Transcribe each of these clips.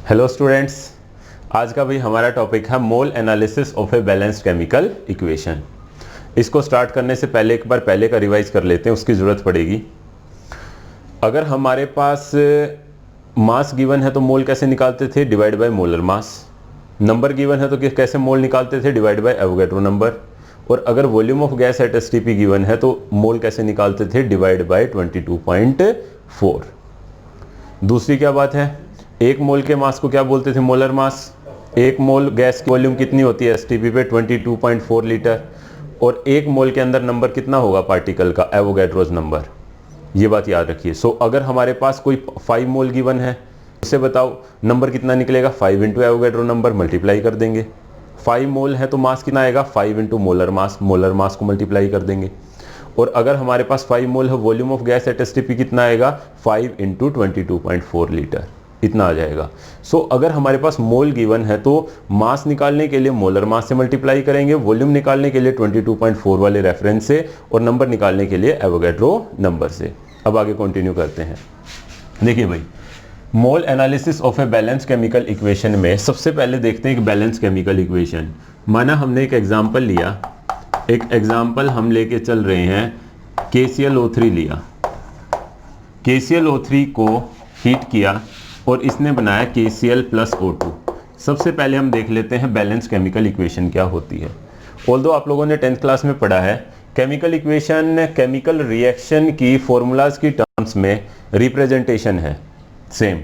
Hello students, आज का भाई हमारा टॉपिक है mole analysis of a balanced chemical equation. इसको स्टार्ट करने से पहले एक बार पहले का रिवाइज कर लेते हैं, उसकी ज़रूरत पड़ेगी। अगर हमारे पास मास गिवन है तो मोल कैसे निकालते थे? Divide by molar mass. Number given है तो कैसे मोल निकालते थे? Divide by Avogadro number. और अगर volume of gas at STP given है तो मोल कैसे निकालते थे? Divide by 22.4। दूसरी क्या बात है, एक मोल के मास को क्या बोलते थे? Molar mass. एक मोल गैस की वॉल्यूम कितनी होती है एसटीपी पे? 22.4 लीटर। और एक मोल के अंदर नंबर कितना होगा पार्टिकल का? Avogadro's number. ये बात याद रखिए। सो अगर हमारे पास कोई 5 मोल गिवन है, उससे बताओ नंबर कितना निकलेगा? 5 इंटू एवोगैड्रो नंबर मल्टीप्लाई कर देंगे। 5 मोल है तो मास कितना आएगा? 5 इंटू मोलर मास को मल्टीप्लाई कर देंगे। और अगर हमारे पास 5 मोल है, volume of gas at STP कितना आएगा? 5 इंटू 22.4 लीटर, इतना आ जाएगा। सो अगर हमारे पास मोल गिवन है तो मास निकालने के लिए मोलर मास से मल्टीप्लाई करेंगे, वॉल्यूम निकालने के लिए 22.4 वाले रेफरेंस से, और नंबर निकालने के लिए एवोगैड्रो नंबर से। अब आगे कंटिन्यू करते हैं। देखिए भाई, mole analysis of a balance chemical equation में सबसे पहले देखते हैं एक बैलेंस केमिकल इक्वेशन। माना हमने एक एग्जांपल लिया, एक एग्जांपल हम लेके चल रहे हैं, KClO3 लिया। KClO3 को हीट किया और इसने बनाया KCl प्लस O2। सबसे पहले हम देख लेते हैं बैलेंस केमिकल इक्वेशन क्या होती है। ऑल्दो आप लोगों ने 10th क्लास में पढ़ा है, केमिकल इक्वेशन केमिकल रिएक्शन की फॉर्मूलाज की टर्म्स में रिप्रेजेंटेशन है सेम।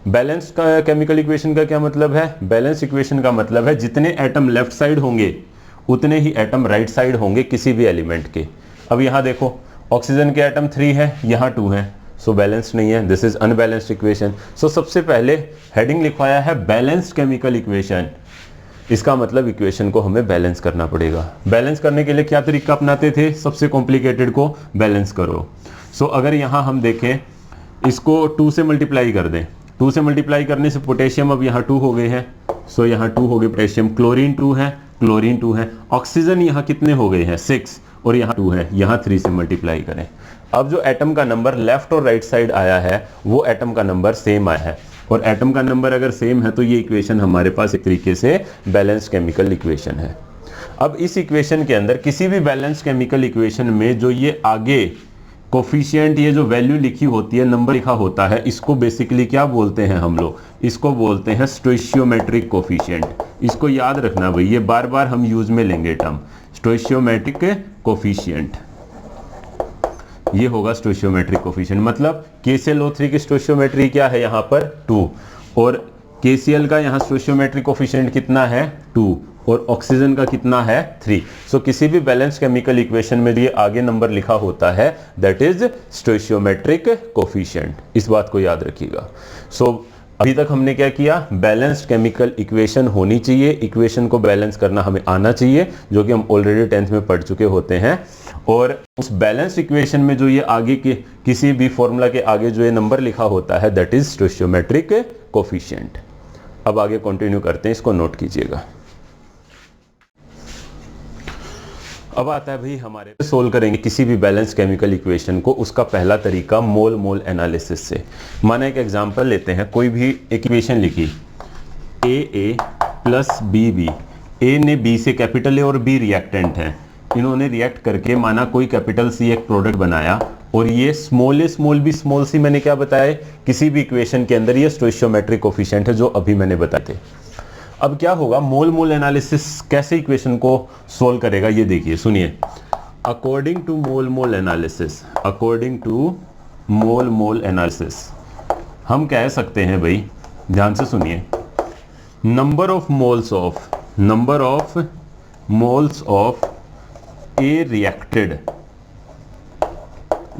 बैलेंस का केमिकल इक्वेशन का क्या मतलब है? बैलेंस इक्वेशन का मतलब है जितने एटम लेफ्ट साइड होंगे उतने ही एटम राइट साइड होंगे किसी भी एलिमेंट के। अब यहाँ देखो, ऑक्सीजन के एटम 3 है, यहाँ 2 है, सो बैलेंस नहीं है, दिस इज अनबैलेंस्ड इक्वेशन। सो सबसे पहले हेडिंग लिखवाया है बैलेंस्ड केमिकल इक्वेशन। इसका मतलब इक्वेशन को हमें बैलेंस करना पड़ेगा। बैलेंस करने के लिए क्या तरीका अपनाते थे? सबसे कॉम्प्लिकेटेड को बैलेंस करो। सो अगर यहाँ हम देखें, इसको 2 से मल्टीप्लाई कर दें, 2 से मल्टीप्लाई करने से पोटेशियम अब यहाँ 2 हो गए हैं, सो यहाँ 2 हो गए पोटेशियम। क्लोरीन 2 है, क्लोरीन 2 है। ऑक्सीजन यहाँ कितने हो गए हैं? 6, और यहाँ 2 है, यहाँ 3 से मल्टीप्लाई करें। अब जो एटम का नंबर लेफ्ट और राइट साइड आया है वो एटम का नंबर सेम आया है, और एटम का नंबर अगर सेम है तो ये इक्वेशन हमारे पास एक तरीके से बैलेंस केमिकल इक्वेशन है। अब इस इक्वेशन के अंदर किसी भी बैलेंस केमिकल इक्वेशन में जो ये आगे कोफिशिएंट, ये जो वैल्यू लिखी होती है, नंबर लिखा होता है, इसको बेसिकली क्या बोलते हैं हम लोग? इसको बोलते हैं स्टोइशियोमेट्रिक कोफिशिएंट। इसको याद रखना भाई, ये बार बार हम यूज में लेंगे टर्म स्टोइशियोमेट्रिक कोफिशिएंट। ये होगा स्टोइशियोमेट्रिक कोफिशिएंट। मतलब KClO3 की स्टोइशियोमेट्री क्या है? यहाँ पर 2, और KCl का यहाँ स्टोइशियोमेट्रिक कोफिशिएंट कितना है? 2, और ऑक्सीजन का कितना है? 3। सो किसी भी बैलेंस केमिकल इक्वेशन में ये आगे नंबर लिखा होता है, दैट इज स्टोइशियोमेट्रिक कोफिशिएंट। इस बात को याद रखिएगा। सो अभी तक हमने क्या किया? बैलेंस्ड केमिकल इक्वेशन होनी चाहिए, इक्वेशन को बैलेंस करना हमें आना चाहिए, जो कि हम ऑलरेडी 10th में पढ़ चुके होते हैं। और उस बैलेंस्ड इक्वेशन में जो ये आगे के किसी भी फॉर्मूला के आगे जो ये नंबर लिखा होता है, दैट इज स्टोइशियोमेट्रिक कोफिशिएंट। अब आगे कंटिन्यू करते हैं, इसको नोट कीजिएगा। अब आता है भाई, हमारे सोल्व करेंगे किसी भी बैलेंस केमिकल इक्वेशन को। उसका पहला तरीका मोल एनालिसिस से। माना एक एग्जांपल लेते हैं, कोई भी इक्वेशन लिखी, AA प्लस BB। A ने B से, कैपिटल A और B रिएक्टेंट है, इन्होंने रिएक्ट करके माना कोई कैपिटल C एक प्रोडक्ट बनाया, और ये small A small B small C मैंने क्या बताया? किसी भी इक्वेशन के अंदर ये स्टोइशियोमेट्रिक कोफिशिएंट है जो अभी मैंने बताए थे। अब क्या होगा, मोल एनालिसिस कैसे इक्वेशन को सोल्व करेगा ये देखिए, सुनिए। According to mole analysis, according to mole analysis हम कह सकते हैं भाई, ध्यान से सुनिए, number of moles of A reacted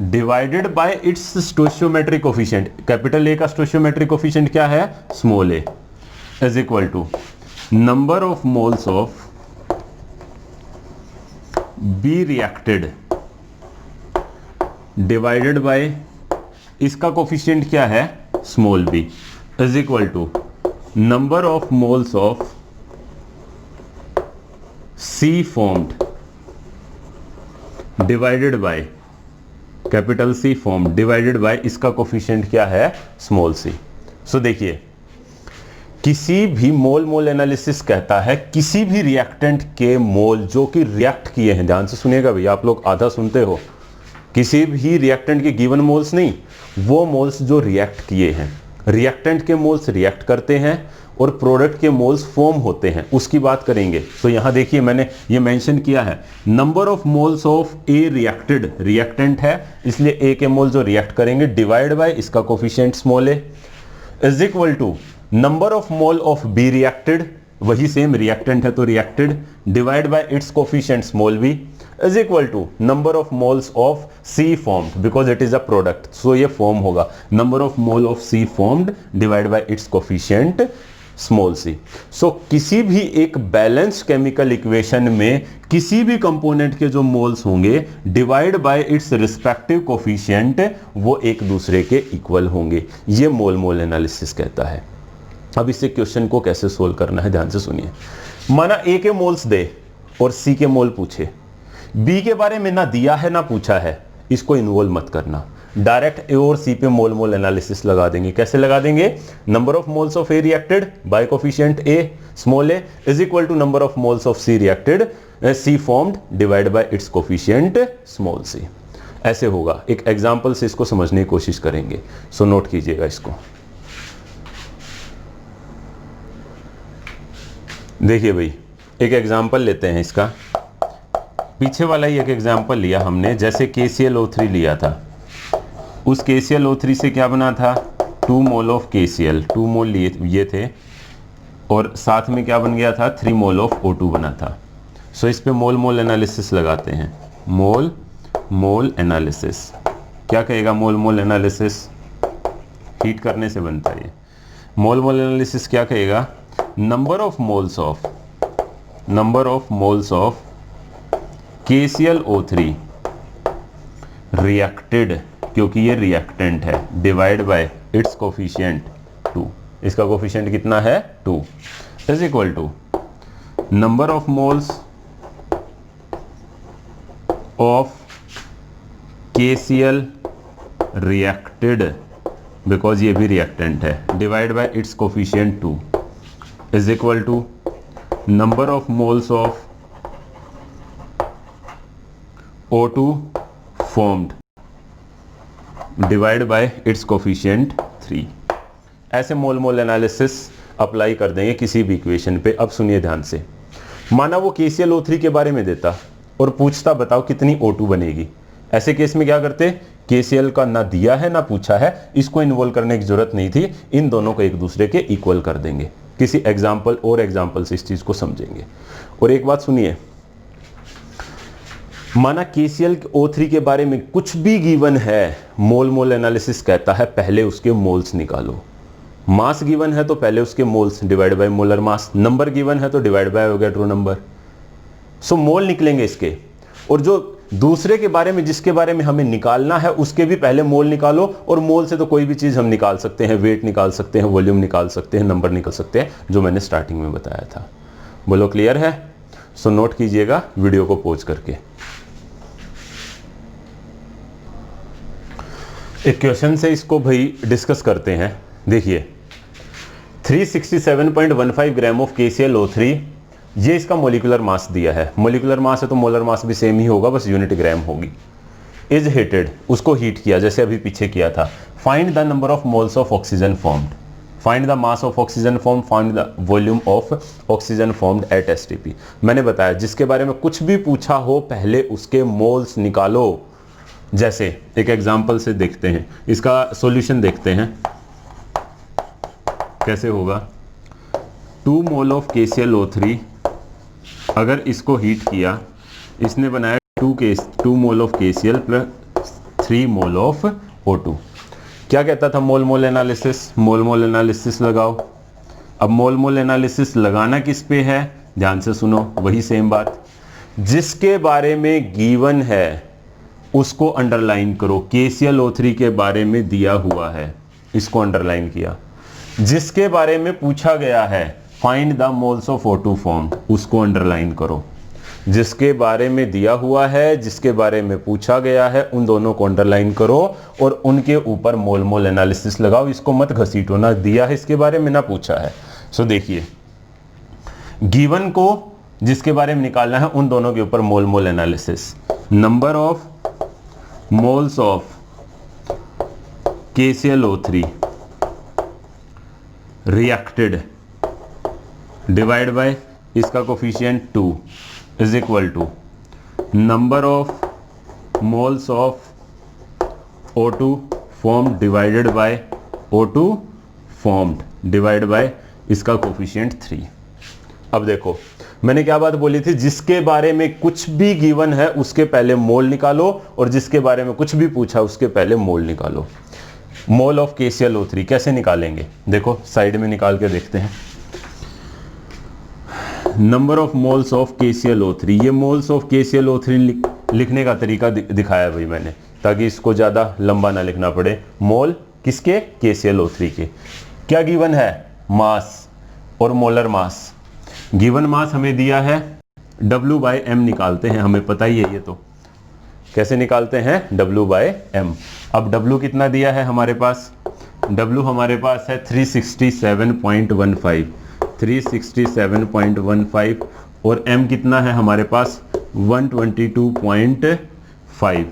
divided by its stoichiometric coefficient. Capital A का स्टोइशियोमेट्रिक कोफिशिएंट क्या है? Small a, is equal to number of moles of B reacted divided by, इसका कोफिशिएंट क्या है? Small b, is equal to number of moles of C formed divided by capital C formed divided by, इसका coefficient क्या है? Small c। सो देखिए, किसी भी मोल mole analysis कहता है किसी भी रिएक्टेंट के मोल जो कि रिएक्ट किए हैं, ध्यान से सुनिएगा भैया, आप लोग आधा सुनते हो, किसी भी रिएक्टेंट के गिवन मोल्स नहीं, वो मोल्स जो रिएक्ट किए हैं। रिएक्टेंट के मोल्स रिएक्ट करते हैं और प्रोडक्ट के मोल्स फॉर्म होते हैं, उसकी बात करेंगे। तो यहां देखिए मैंने ये मेंशन किया है, number of moles of A reacted, reactant है इसलिए ए के मोल जो रिएक्ट करेंगे डिवाइड बाय इसका coefficient small a is equal to number of mole of b reacted, वही सेम रिएक्टेंट है तो reacted, divide by its coefficient small b is equal to number of moles of c formed, because it is a product, so ये form होगा number of mole of c formed divide by its coefficient small c. So किसी भी एक balance chemical equation में किसी भी component के जो मोल्स होंगे divide by it's respective coefficient वो एक दूसरे के इक्वल होंगे, ये मोल मोल एनालिसिस कहता है। अब इसे क्वेश्चन को कैसे सोल्व करना है ध्यान से सुनिए। माना ए के मोल्स दे और सी के मोल पूछे, बी के बारे में ना दिया है ना पूछा है, इसको इन्वॉल्व मत करना, डायरेक्ट ए और सी पे मोल मोल एनालिसिस लगा देंगे। कैसे लगा देंगे? Number of moles of A reacted by coefficient a small a is equal to number of moles of c reacted c formed divide by its coefficient small c. ऐसे होगा, एक एग्जांपल से इसको समझने की कोशिश करेंगे, सो नोट कीजिएगा इसको। देखिए भाई एक एग्जांपल लेते हैं इसका, पीछे वाला ही एक एग्जांपल लिया हमने, जैसे KClO3 लिया था, उस KClO3 से क्या बना था 2 मोल ऑफ KCl, 2 मोल लिए ये थे और साथ में क्या बन गया था 3 मोल ऑफ O2 बना था। सो इस पे मोल मोल एनालिसिस लगाते हैं, मोल मोल एनालिसिस। क्या कहेगा मोल मोल एनालिसिस? हीट करने से बनता है ये। मोल मोल एनालिसिस क्या कहेगा? Number of moles of KClO3 reacted, क्योंकि ये रिएक्टेंट है, डिवाइड बाय इट्स कोफिशिएंट 2, इसका कोफिशिएंट कितना है 2, is equal to number of moles of KCl reacted, because ये भी रिएक्टेंट है, divide by its coefficient 2 is equal to number of moles of O2 formed divide by its coefficient 3। ऐसे मोल mole analysis apply कर देंगे किसी भी equation पे। अब सुनिए ध्यान से, माना वो KClO3 के बारे में देता और पूछता बताओ कितनी O2 बनेगी। ऐसे केस में क्या करते? KCl का ना दिया है ना पूछा है, इसको इन्वॉल्व करने की जरूरत नहीं थी, इन दोनों को एक दूसरे के इक्वल कर देंगे। किसी एग्जाम्पल और एग्जाम्पल से इस चीज को समझेंगे। और एक बात सुनिए, माना KClO3 के बारे में कुछ भी गिवन है, मोल मोल एनालिसिस कहता है पहले उसके मोल्स निकालो। मास गिवन है तो पहले उसके moles divide by molar mass, number given है तो डिवाइड बाय एवोगैड्रो नंबर। सो मोल निकलेंगे इसके, और जो दूसरे के बारे में जिसके बारे में हमें निकालना है उसके भी पहले मोल निकालो। और मोल से तो कोई भी चीज हम निकाल सकते हैं, वेट निकाल सकते हैं, वॉल्यूम निकाल सकते हैं, नंबर निकाल सकते हैं, जो मैंने स्टार्टिंग में बताया था। बोलो क्लियर है? सो नोट कीजिएगा वीडियो को पॉज करके। एक क्वेश्चन से इसको भाई डिस्कस करते हैं। देखिए 367.15 ग्राम ऑफ KClO3, ये इसका मोलिकुलर मास दिया है। मोलिकुलर मास है तो मोलर मास भी सेम ही होगा, बस यूनिट ग्राम होगी। इज हीटेड, उसको हीट किया जैसे अभी पीछे किया था। Find the number of moles of oxygen formed, find the mass of oxygen form, find the volume of oxygen formed at STP। मैंने बताया जिसके बारे में कुछ भी पूछा हो पहले उसके मोल्स निकालो। जैसे एक एग्जांपल से देखते हैं, इसका सॉल्यूशन देखते हैं कैसे होगा। 2 मोल ऑफ KClO3, अगर इसको हीट किया, इसने बनाया 2 mole of KCl plus 3 mole of O2। क्या कहता था मोल mole analysis? Mole mole analysis लगाओ। अब मोल मोल एनालिसिस लगाना किस पे है? ध्यान से सुनो, वही सेम बात, जिसके बारे में गिवन है उसको अंडरलाइन करो। KClO3 के बारे में दिया हुआ है, इसको अंडरलाइन किया। जिसके बारे में पूछा गया है find the moles of O2 formed, उसको अंडरलाइन करो। जिसके बारे में दिया हुआ है, जिसके बारे में पूछा गया है, उन दोनों को अंडरलाइन करो और उनके ऊपर मोल मोल एनालिसिस लगाओ। इसको मत घसीटो, ना दिया है इसके बारे में ना पूछा है, सो देखिए, गिवन को जिसके बारे में निकालना है उन दोनों के ऊपर mole mole analysis. Number of moles of KClO3 reacted divide by इसका coefficient 2 is equal to number of moles of O2 formed divided by O2 formed divide by इसका कोफिशिएंट 3। अब देखो मैंने क्या बात बोली थी, जिसके बारे में कुछ भी गिवन है उसके पहले मोल निकालो, और जिसके बारे में कुछ भी पूछा उसके पहले मोल निकालो। मोल ऑफ KClO3 कैसे निकालेंगे, देखो साइड में निकाल के देखते हैं। Number of moles of KClO3, ये मोल्स ऑफ KClO3 लिखने का तरीका दिखाया भाई मैंने, ताकि इसको ज़्यादा लंबा ना लिखना पड़े। मोल किसके, KClO3 के। क्या गिवन है, मास और मोलर मास। गिवन मास हमें दिया है, W/m निकालते हैं, हमें पता ही है ये तो। कैसे निकालते हैं, W/m। अब W कितना दिया है हमारे पास, W हमारे पास है 367.15, 367.15, और m कितना है हमारे पास 122.5।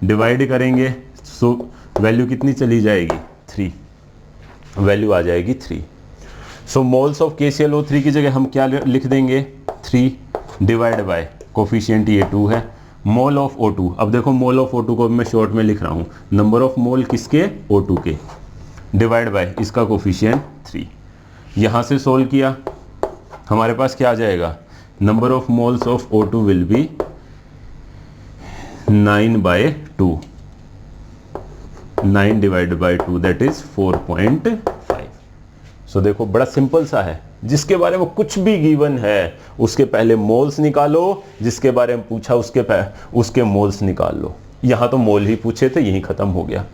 डिवाइड करेंगे सो वैल्यू कितनी चली जाएगी, 3, वैल्यू आ जाएगी 3। सो मोल्स ऑफ KClO3 की जगह हम क्या लिख देंगे, 3 डिवाइड बाय कोफिशिएंट ये 2 है। मोल ऑफ O2, अब देखो मोल ऑफ O2 को मैं शॉर्ट में लिख रहा हूँ, नंबर ऑफ मोल किसके, O2 के, डिवाइड बाय इसका कोफिशिएंट 3। यहाँ से सोल्व किया, हमारे पास क्या आ जाएगा, number of moles of O2 will B 9/2, 9 divide by 2 that is 4.5। सो देखो बड़ा सिंपल सा है, जिसके बारे में कुछ भी गिवन है उसके पहले मोल्स निकालो, जिसके बारे में पूछा उसके मोल्स निकाल लो। यहां तो मोल ही पूछे थे, यही खत्म हो गया।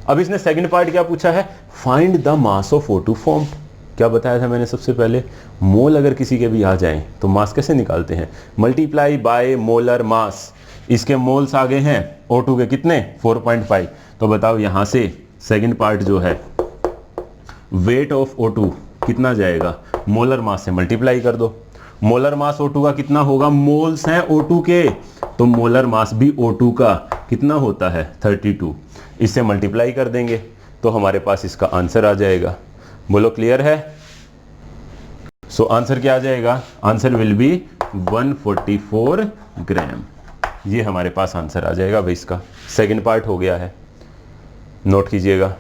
अब इसने सेकंड पार्ट क्या पूछा है, find the mass of O2 formed. क्या बताया था मैंने सबसे पहले, मोल अगर किसी के भी आ जाएं तो मास कैसे निकालते हैं, मल्टीप्लाई बाय मोलर मास। इसके मोल्स आ गए हैं O2 के कितने, 4.5। तो बताओ यहां से सेकंड पार्ट जो है, वेट ऑफ O2 कितना जाएगा, मोलर मास से मल्टीप्लाई कर दो। मोलर मास O2 का कितना होगा, मोल्स हैं O2 के, तो मोलर मास भी O2 का कितना होता है, 32। इससे मल्टीप्लाई कर देंगे तो हमारे पास इसका आंसर आ जाएगा। बोलो क्लियर है। सो आंसर क्या आ जाएगा, आंसर विल बी 144 ग्राम। ये हमारे पास आंसर आ जाएगा भाई, इसका सेकंड पार्ट हो गया है, नोट कीजिएगा,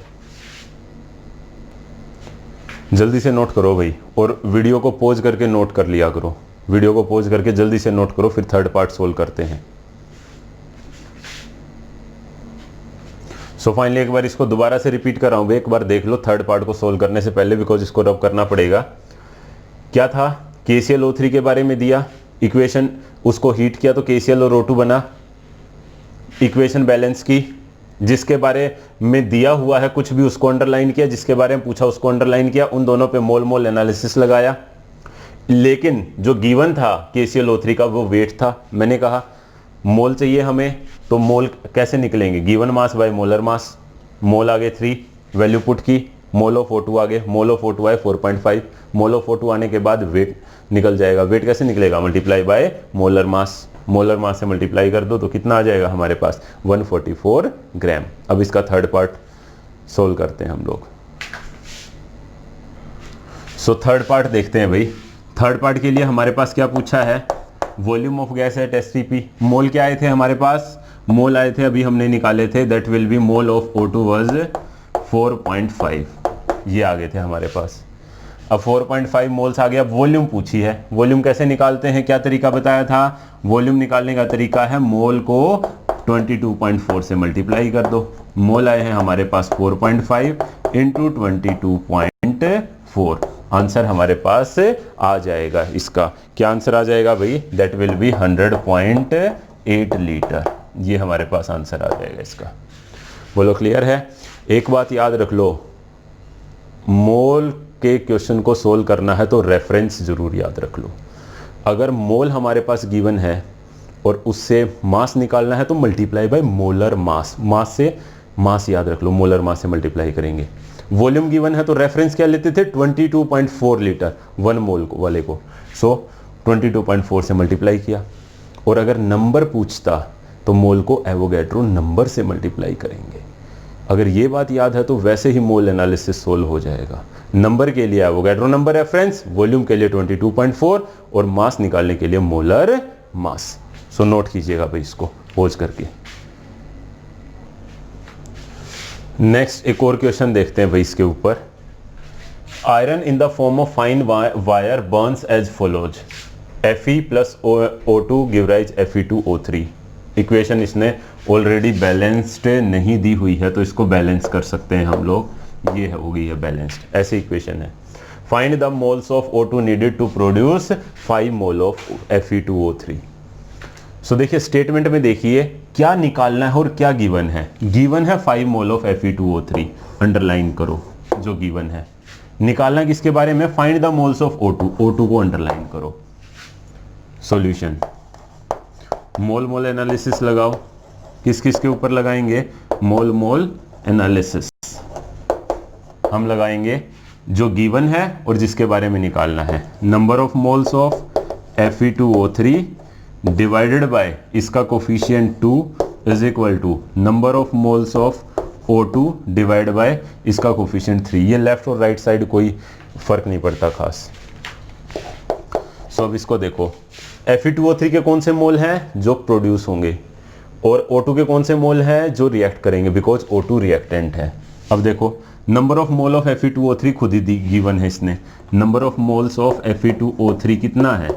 जल्दी से नोट करो भाई, और वीडियो को पॉज करके नोट कर लिया करो, वीडियो को पॉज करके जल्दी से नोट करो, फिर थर्ड पार्ट सोल्व करते हैं। सो फाइनली एक बार इसको दोबारा से रिपीट कर रहा हूं, एक बार देख लो थर्ड पार्ट को सोल्व करने से पहले, बिकॉज इसको रब करना पड़ेगा। क्या था, KClO3 के बारे में दिया इक्वेशन, उसको हीट किया तो KCl और O2 बना, इक्वेशन बैलेंस की, जिसके बारे में दिया हुआ है कुछ भी उसको अंडरलाइन किया, जिसके बारे में पूछा उसको अंडरलाइन किया, उन दोनों पे मोल मोल एनालिसिस लगाया। लेकिन जो गिवन था KClO3 का वो वेट था। मैंने कहा मोल चाहिए हमें, तो मोल कैसे निकलेंगे, given mass by molar mass. Mole आ गए 3, वैल्यू पुट की, मोल ऑफ O2 आ गए, मोल ऑफ O2 आए 4.5। मोल ऑफ O2 आने के बाद वेट निकल जाएगा। वेट कैसे निकलेगा, multiply by molar mass. Molar mass से मल्टीप्लाई कर दो तो कितना आ जाएगा हमारे पास, 144 ग्राम। अब इसका थर्ड पार्ट सोल्व करते हैं हम लोग। सो थर्ड पार्ट देखते हैं भाई। थर्ड पार्ट के लिए हमारे पास क्या पूछा है, volume of gas at STP। मोल क्या आए थे हमारे पास, मोल आए थे अभी हमने निकाले थे, that will B mole of O2 was 4.5, ये आ गए थे हमारे पास। अब 4.5 मोल्स आ गया। वॉल्यूम पूछी है, वॉल्यूम कैसे निकालते हैं, क्या तरीका बताया था, वॉल्यूम निकालने का तरीका है मोल को 22.4 से मल्टीप्लाई कर दो। मोल आए हैं हमारे पास 4.5 इंटू 22.4, आंसर हमारे पास आ जाएगा। इसका क्या आंसर आ जाएगा भाई, दैट विल बी 100.8 लीटर। ये हमारे पास आंसर आ जाएगा इसका। बोलो क्लियर है। एक बात याद रख लो, मोल के क्वेश्चन को सोल्व करना है तो रेफरेंस जरूर याद रख लो। अगर मोल हमारे पास गिवन है और उससे मास निकालना है तो मल्टीप्लाई बाय मोलर मास। मास से मास याद रख लो, मोलर मास से मल्टीप्लाई करेंगे। वॉल्यूम गिवन है तो रेफरेंस क्या लेते थे 22.4 लीटर 1 मोल वाले को, सो 22.4 से मल्टीप्लाई किया। और अगर नंबर पूछता तो मोल को एवोगैड्रो नंबर से मल्टीप्लाई करेंगे। अगर ये बात याद है तो वैसे ही मोल एनालिसिस सोल्व हो जाएगा। नंबर के लिए एवोगैड्रो नंबर रेफरेंस, वॉल्यूम के लिए 22.4 और मास निकालने के लिए मोलर मास। सो नोट कीजिएगा भाई इसको पोज करके। नेक्स्ट एक और क्वेश्चन देखते हैं भाई इसके ऊपर। Iron in the form of fine wire burns as follows, Fe plus O2 give rise Fe2O3। Equation इसने ऑलरेडी बैलेंस्ड नहीं दी हुई है तो इसको बैलेंस कर सकते हैं हम लोग, ये हो गई है बैलेंस्ड। ऐसी इक्वेशन है। Find the moles of O2 needed to produce 5 mole of Fe2O3। So देखिए स्टेटमेंट में देखिए क्या निकालना है और क्या गिवन है। गिवन है 5 मोल ऑफ Fe2O3, अंडरलाइन करो जो गिवन है। निकालना किसके बारे में, find the moles of O2, O2 को अंडरलाइन करो। सॉल्यूशन, मोल मोल एनालिसिस लगाओ। किस किस के ऊपर लगाएंगे, मोल मोल एनालिसिस हम लगाएंगे जो गिवन है और जिसके बारे में निकालना है। Number of moles of Fe2O3 divided by इसका coefficient 2 is equal to number of moles of O2 divide by इसका कोफिशिएंट 3। ये लेफ्ट और राइट साइड कोई फर्क नहीं पड़ता खास। सो अब इसको देखो, Fe2O3 के कौन से मोल हैं जो प्रोड्यूस होंगे और O2 के कौन से मोल हैं जो रिएक्ट करेंगे, बिकॉज O2 रिएक्टेंट है। अब देखो number of mole of Fe2O3 खुद ही गिवन है इसने। Number of moles of Fe2O3 कितना है,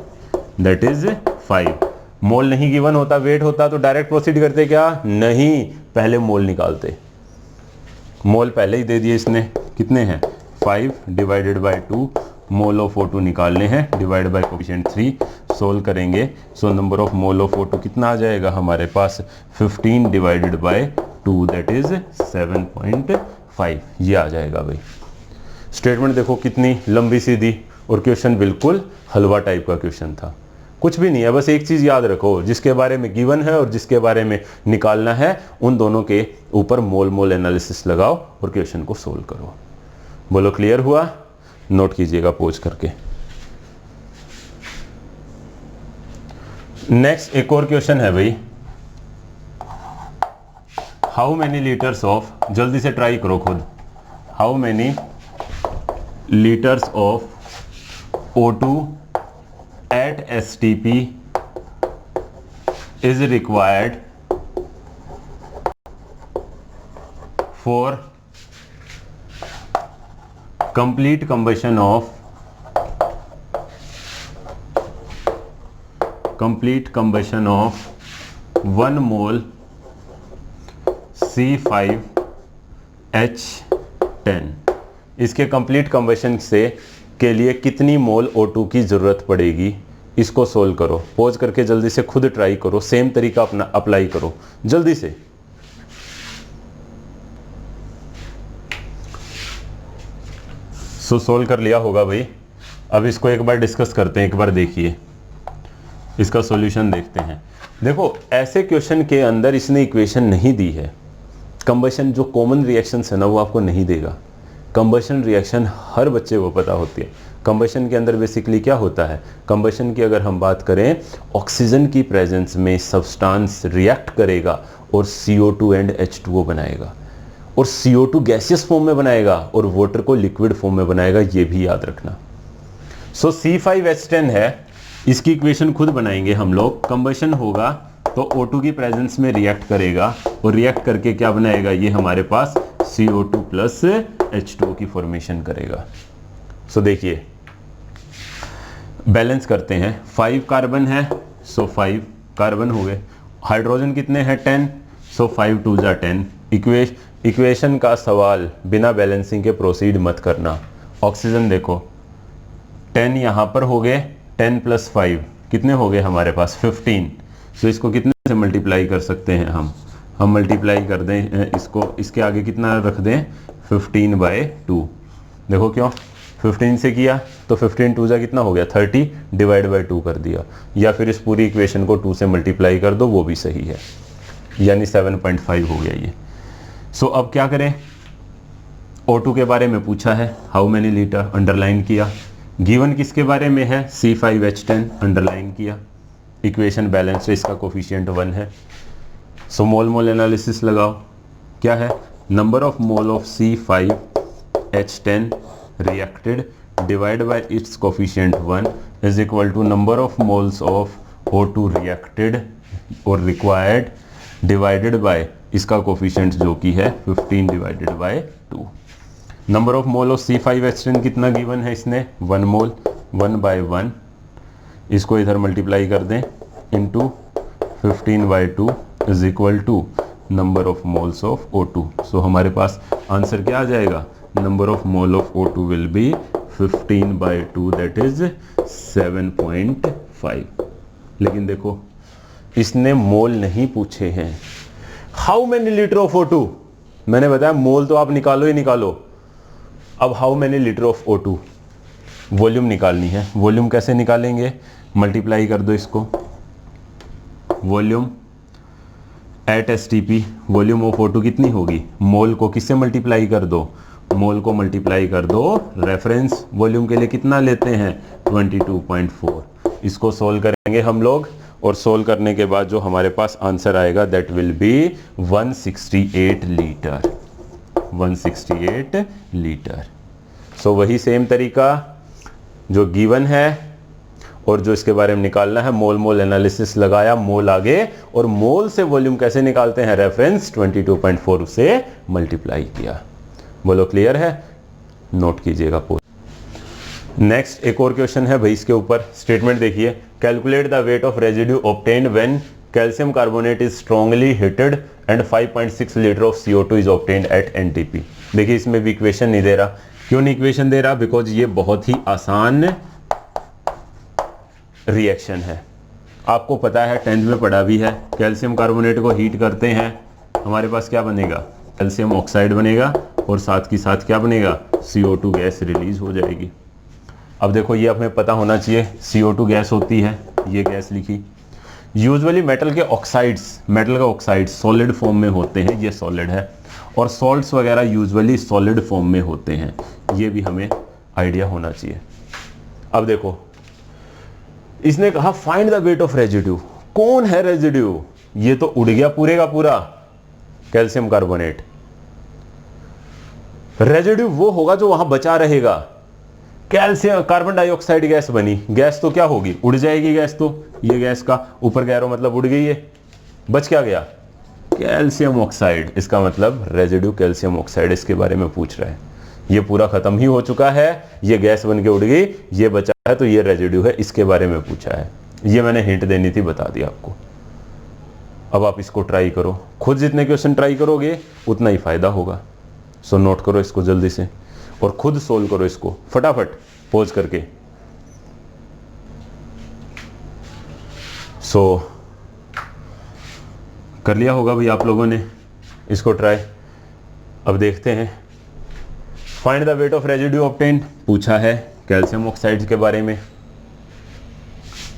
दैट इज 5। मोल नहीं गिवन होता, वेट होता तो डायरेक्ट प्रोसीड करते क्या, नहीं, पहले मोल निकालते। मोल पहले ही दे दिए इसने, कितने हैं 5 divided by 2, mole of O2 निकालने हैं डिवाइड बाय कोफिशिएंट 3, सोल्व करेंगे। So number of mole of O2 कितना आ जाएगा हमारे पास 15 डिवाइडेड बाय 2 दैट इज 7.5, ये आ जाएगा भाई। स्टेटमेंट देखो कितनी लंबी सीधी और क्वेश्चन बिल्कुल हलवा टाइप का क्वेश्चन था। कुछ भी नहीं है, बस एक चीज याद रखो, जिसके बारे में गिवन है और जिसके बारे में निकालना है उन दोनों के ऊपर मोल मोल एनालिसिस लगाओ और क्वेश्चन को सोल्व करो। बोलो क्लियर हुआ, नोट कीजिएगा पोज करके। नेक्स्ट एक और क्वेश्चन है भाई, हाउ मेनी लीटर्स ऑफ, जल्दी से ट्राई करो खुद, how many litres of O2 at STP is required for complete combustion of 1 mole C5H10। इसके कंप्लीट कंबशन से के लिए कितनी मोल O2 की जरूरत पड़ेगी, इसको सोल्व करो। पॉज करके जल्दी से खुद ट्राई करो, सेम तरीका अपना अप्लाई करो जल्दी से। सो सोल्व कर लिया होगा भाई। अब इसको एक बार डिस्कस करते हैं, एक बार देखिए इसका सॉल्यूशन देखते हैं। देखो ऐसे क्वेश्चन के अंदर इसने इक्वेशन नहीं दी है। कंबशन जो कॉमन रिएक्शंस है ना वो आपको नहीं देगा। कंबशन रिएक्शन हर बच्चे को पता होती है। कंबशन के अंदर बेसिकली क्या होता है, कंबशन की अगर हम बात करें, ऑक्सीजन की प्रेजेंस में सब्सटेंस रिएक्ट करेगा और CO2 एंड H2O बनाएगा, और CO2 गैसियस फॉर्म में बनाएगा और वाटर को लिक्विड फॉर्म में बनाएगा, ये भी याद रखना। सो C5H10 है, इसकी इक्वेशन खुद बनाएंगे हम लोग। कंबशन होगा तो O2 की प्रेजेंस में रिएक्ट करेगा और रिएक्ट करके क्या बनाएगा, ये हमारे पास CO2 प्लस H2O की फॉर्मेशन करेगा। सो देखिए बैलेंस करते हैं। 5 कार्बन है, सो 5 कार्बन हो गए। हाइड्रोजन कितने हैं 10, सो 5 2 जा 10। इक्वेशन का सवाल बिना बैलेंसिंग के प्रोसीड मत करना। ऑक्सीजन देखो 10 यहाँ पर हो गए, 10 + 5 कितने हो गए हमारे पास 15। सो इसको कितने से मल्टीप्लाई कर सकते हैं हम मल्टीप्लाई कर दें इसको, इसके आगे कितना रख दें 15/2। देखो क्यों 15 से किया तो 15 2 जा कितना हो गया 30 डिवाइड बाय 2 कर दिया, या फिर इस पूरी इक्वेशन को 2 से मल्टीप्लाई कर दो, वो भी सही है, यानी 7.5 हो गया ये। सो अब क्या करें, O2 के बारे में पूछा है, हाउ मेनी लीटर, अंडरलाइन किया। गिवन किसके बारे में है, C5H10, अंडरलाइन किया। इक्वेशन बैलेंस है, इसका कोफिशिएंट 1 है। सो मोल मोल एनालिसिस लगाओ, क्या है, number of mole of C5H10 reacted divide by its coefficient 1 is equal to number of moles of O2 reacted और रिक्वायर्ड डिवाइडेड बाय इसका कोफिशिएंट जो कि है 15 divided by 2। Number of mole of C5H10 कितना given है इसने, 1 मोल, 1/1, इसको इधर मल्टीप्लाई कर दें into 15/2 is equal to number of moles of O2। So हमारे पास आंसर क्या आ जाएगा, number of mole of O2 will be 15/2 that is 7.5। लेकिन देखो इसने मोल नहीं पूछे हैं, how many litre of O2, मैंने बताया मोल तो आप निकालो ही निकालो, अब how many litre of O2 volume निकालनी है। वॉल्यूम कैसे निकालेंगे, मल्टीप्लाई कर दो इसको, volume at STP, volume of O2 कितनी होगी, मोल को किससे मल्टीप्लाई कर दो, मोल को मल्टीप्लाई कर दो रेफरेंस वॉल्यूम के लिए कितना लेते हैं 22.4। इसको सोल्व करेंगे हम लोग और सोल्व करने के बाद जो हमारे पास आंसर आएगा that will be 168 litre, 168 litre. So वही सेम तरीका जो गिवन है और जो इसके बारे में निकालना है, मोल मोल एनालिसिस लगाया, मोल आगे, और मोल से वॉल्यूम कैसे निकालते हैं, रेफरेंस 22.4 से मल्टीप्लाई किया। बोलो क्लियर है, नोट कीजिएगा पूरा। नेक्स्ट एक और क्वेश्चन है भाई, इसके ऊपर स्टेटमेंट देखिए, calculate the weight of residue obtained when calcium carbonate is strongly heated and 5.6 litre of CO2 is obtained at NTP। देखिए इसमें भी इक्वेशन नहीं दे रहा, क्यों नहीं इक्वेशन दे रहा, बिकॉज ये बहुत ही आसान रिएक्शन है। आपको पता है 10th में पढ़ा भी है, कैल्शियम कार्बोनेट को हीट करते हैं, हमारे पास क्या बनेगा, कैल्शियम ऑक्साइड बनेगा और साथ की साथ क्या बनेगा, CO2 गैस रिलीज हो जाएगी। अब देखो ये हमें पता होना चाहिए, CO2 गैस होती है, ये गैस लिखी। यूजुअली मेटल के ऑक्साइड्स, मेटल का ऑक्साइड सॉलिड फॉर्म में होते हैं, ये सॉलिड है, और सॉल्ट्स वगैरह यूजुअली सॉलिड फॉर्म में होते हैं, ये भी हमें आइडिया होना चाहिए। अब देखो इसने कहा find the weight of residue, कौन है रेजिड्यू, ये तो उड़ गया पूरे का पूरा कैल्शियम कार्बोनेट। रेजिड्यू वो होगा जो वहां बचा रहेगा, कैल्शियम कार्बन डाइऑक्साइड गैस बनी, गैस तो क्या होगी, उड़ जाएगी गैस, तो ये गैस का ऊपर गैरो मतलब उड़ गई है, बच क्या गया, कैल्शियम ऑक्साइड, इसका मतलब रेजिड्यू कैल्शियम ऑक्साइड, इसके बारे में पूछ रहा है। ये पूरा खत्म ही हो चुका है, ये गैस बन के उड़ गई, ये बचा है, तो ये रेजिड्यू है, इसके बारे में पूछा है। ये मैंने हिंट देनी थी, बता दिया आपको। अब आप इसको ट्राई करो, खुद जितने क्वेश्चन ट्राई करोगे उतना ही फायदा होगा। सो नोट करो इसको जल्दी से और खुद सोल्व करो इसको फटाफट पॉज करके। सो कर लिया होगा भाई आप लोगों ने इसको ट्राई। अब देखते हैं, find the weight of residue obtained पूछा है कैल्शियम ऑक्साइड्स के बारे में।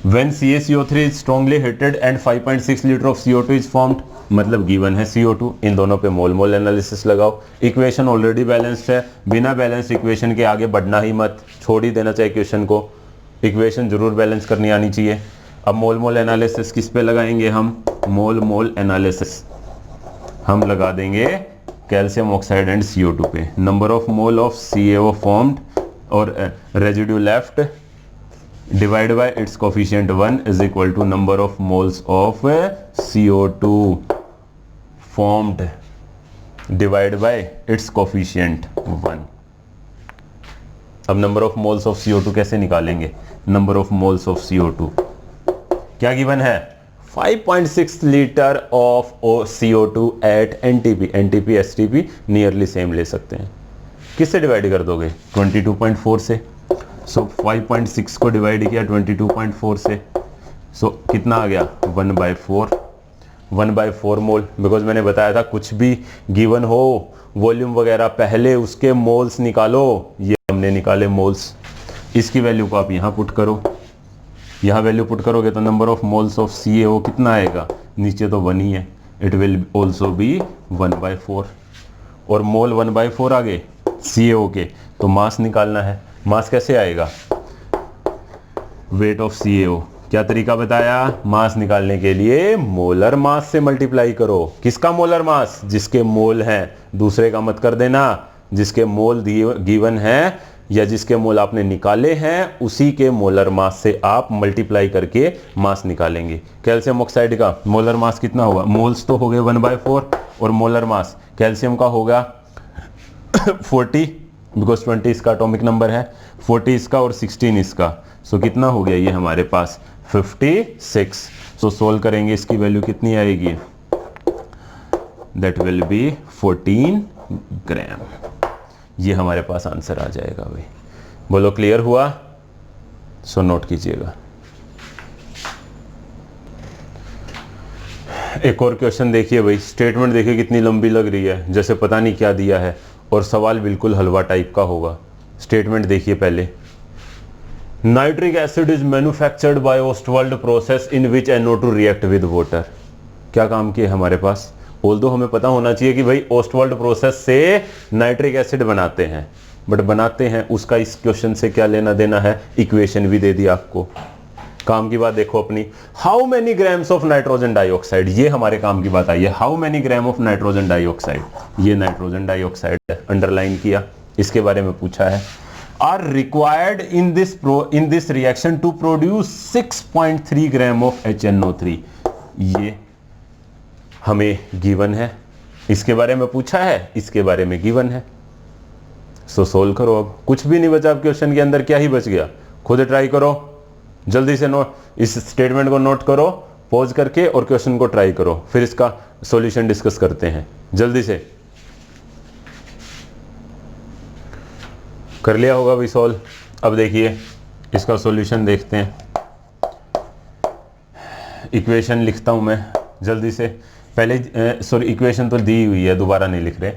When CaCO3 is strongly heated and 5.6 litre of CO2 is formed, मतलब गिवन है CO2, इन दोनों पे मोल मोल एनालिसिस लगाओ। इक्वेशन ऑलरेडी बैलेंस्ड है, बिना बैलेंस इक्वेशन के आगे बढ़ना ही मत, छोड़ ही देना चाहिए क्वेश्चन को, इक्वेशन जरूर बैलेंस करनी आनी चाहिए। अब मोल मोल एनालिसिस किस पे लगाएंगे हम, मोल मोल एनालिसिस हम लगा देंगे कैल्शियम ऑक्साइड एंड CO2 पे। Number of mole of CaO formed और residue left divide by its coefficient 1 is equal to number of moles of CO2 formed divide by its coefficient 1। अब number of moles of CO2 कैसे निकालेंगे, number of moles of CO2 क्या given है, 5.6 litre of CO2 at NTP, NTP STP nearly same ले सकते हैं। किससे divide कर दोगे, 22.4 से। सो 5.6 को डिवाइड किया 22.4 से, सो कितना आ गया 1/4, 1/4 मोल। बिकॉज मैंने बताया था कुछ भी गिवन हो वॉल्यूम वगैरह पहले उसके मोल्स निकालो, ये हमने निकाले मोल्स। इसकी वैल्यू को आप यहाँ पुट करो, यहाँ वैल्यू पुट करोगे तो number of moles of CaO कितना आएगा, नीचे तो 1 ही है, इट विल ऑल्सो बी 1/4, और मोल 1/4 आ गए CaO के, तो मास निकालना है। मास कैसे आएगा? Weight of CaO। क्या तरीका बताया? मास निकालने के लिए मोलर मास से मल्टीप्लाई करो। किसका मोलर मास? जिसके मोल हैं, दूसरे का मत कर देना। जिसके मोल गिवन है या जिसके मोल आपने निकाले हैं उसी के मोलर मास से आप मल्टीप्लाई करके मास निकालेंगे। कैल्शियम ऑक्साइड का मोलर मास कितना होगा? मोल्स तो हो गए 1/4 और मोलर मास कैल्शियम का होगा 40, बिकॉज 20 इसका एटॉमिक नंबर है, 40 इसका और 16 इसका। सो कितना हो गया ये हमारे पास? 56। सो सोल्व करेंगे, इसकी वैल्यू कितनी आएगी? दैट विल बी 14 ग्राम। ये हमारे पास आंसर आ जाएगा भाई। बोलो क्लियर हुआ? सो नोट कीजिएगा। एक और क्वेश्चन देखिए भाई, स्टेटमेंट देखिए कितनी लंबी लग रही है, जैसे पता नहीं क्या दिया है और सवाल बिल्कुल हलवा टाइप का होगा। स्टेटमेंट देखिए पहले, nitric acid is manufactured by Ostwald process in which NO2 react with water. क्या काम किया हमारे पास? ऑल्दो हमें पता होना चाहिए कि भाई ओस्टवाल्ड प्रोसेस से नाइट्रिक एसिड बनाते हैं, बट बनाते हैं उसका इस क्वेश्चन से क्या लेना देना है? इक्वेशन भी दे दी आपको। काम की बात देखो अपनी, how many grams of nitrogen dioxide, ये हमारे काम की बात आई है। How many gram of nitrogen dioxide, ये नाइट्रोजन डाइऑक्साइड है, अंडरलाइन किया, इसके बारे में पूछा है। Are required in this reaction to produce 6.3 gram of HNO3। ये हमें गिवन है, इसके बारे में पूछा है, इसके बारे में गिवन है। सो सोल्व करो। अब कुछ भी नहीं बचा अब क्वेश्चन के अंदर, क्या ही बच गया? खुद ट्राई करो, जल्दी से नोट, इस स्टेटमेंट को नोट करो पॉज करके और क्वेश्चन को ट्राई करो, फिर इसका सॉल्यूशन डिस्कस करते हैं। जल्दी से कर लिया होगा भी सॉल्व। अब देखिए इसका सॉल्यूशन देखते हैं। इक्वेशन लिखता हूं मैं जल्दी से। पहले सॉरी, इक्वेशन तो दी हुई है, दोबारा नहीं लिख रहे।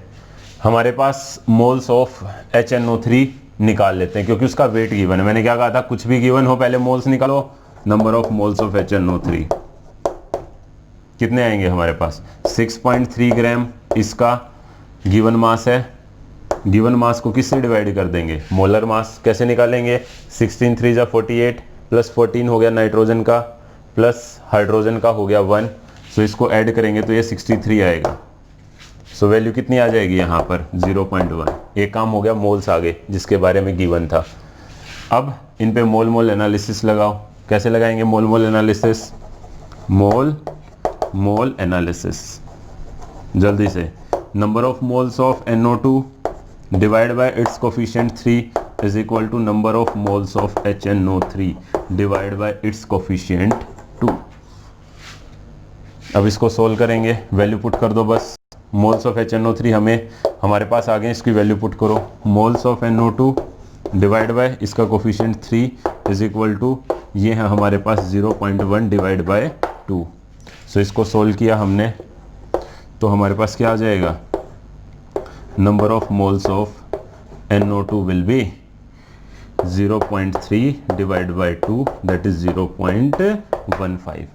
हमारे पास मोल्स ऑफ HNO3 निकाल लेते हैं क्योंकि उसका वेट गिवन है। मैंने क्या कहा था? कुछ भी गिवन हो पहले मोल्स निकालो। Number of moles of HNO3 कितने आएंगे हमारे पास? 6.3 ग्राम इसका गिवन मास है। गिवन मास को किससे डिवाइड कर देंगे? Molar mass. कैसे निकालेंगे? 16 3 जा 48 प्लस 14 हो गया नाइट्रोजन का, प्लस हाइड्रोजन का हो गया 1। सो इसको ऐड करेंगे तो ये 63 आएगा। सो वैल्यू कितनी आ जाएगी यहाँ पर? 0.1। एक काम हो गया, मोल्स आ गए जिसके बारे में गिवन था। अब इन पे मोल मोल एनालिसिस लगाओ। कैसे लगाएंगे मोल mole analysis? Mole mole analysis, जल्दी से। Number of moles of NO2 divide by its coefficient 3 is equal to number of moles of HNO3 divide by its coefficient 2। अब इसको सोल्व करेंगे, वैल्यू पुट कर दो बस। मोल्स ऑफ HNO3 हमारे पास आ गए, इसकी वैल्यू पुट करो। Moles of NO2 divide by इसका कोफिशिएंट 3 इज इक्वल टू, ये है हमारे पास 0.1 डिवाइड बाय 2। सो इसको सोल्व किया हमने तो हमारे पास क्या आ जाएगा? Number of moles of NO2 will be 0.3 divide by 2 that is 0.15।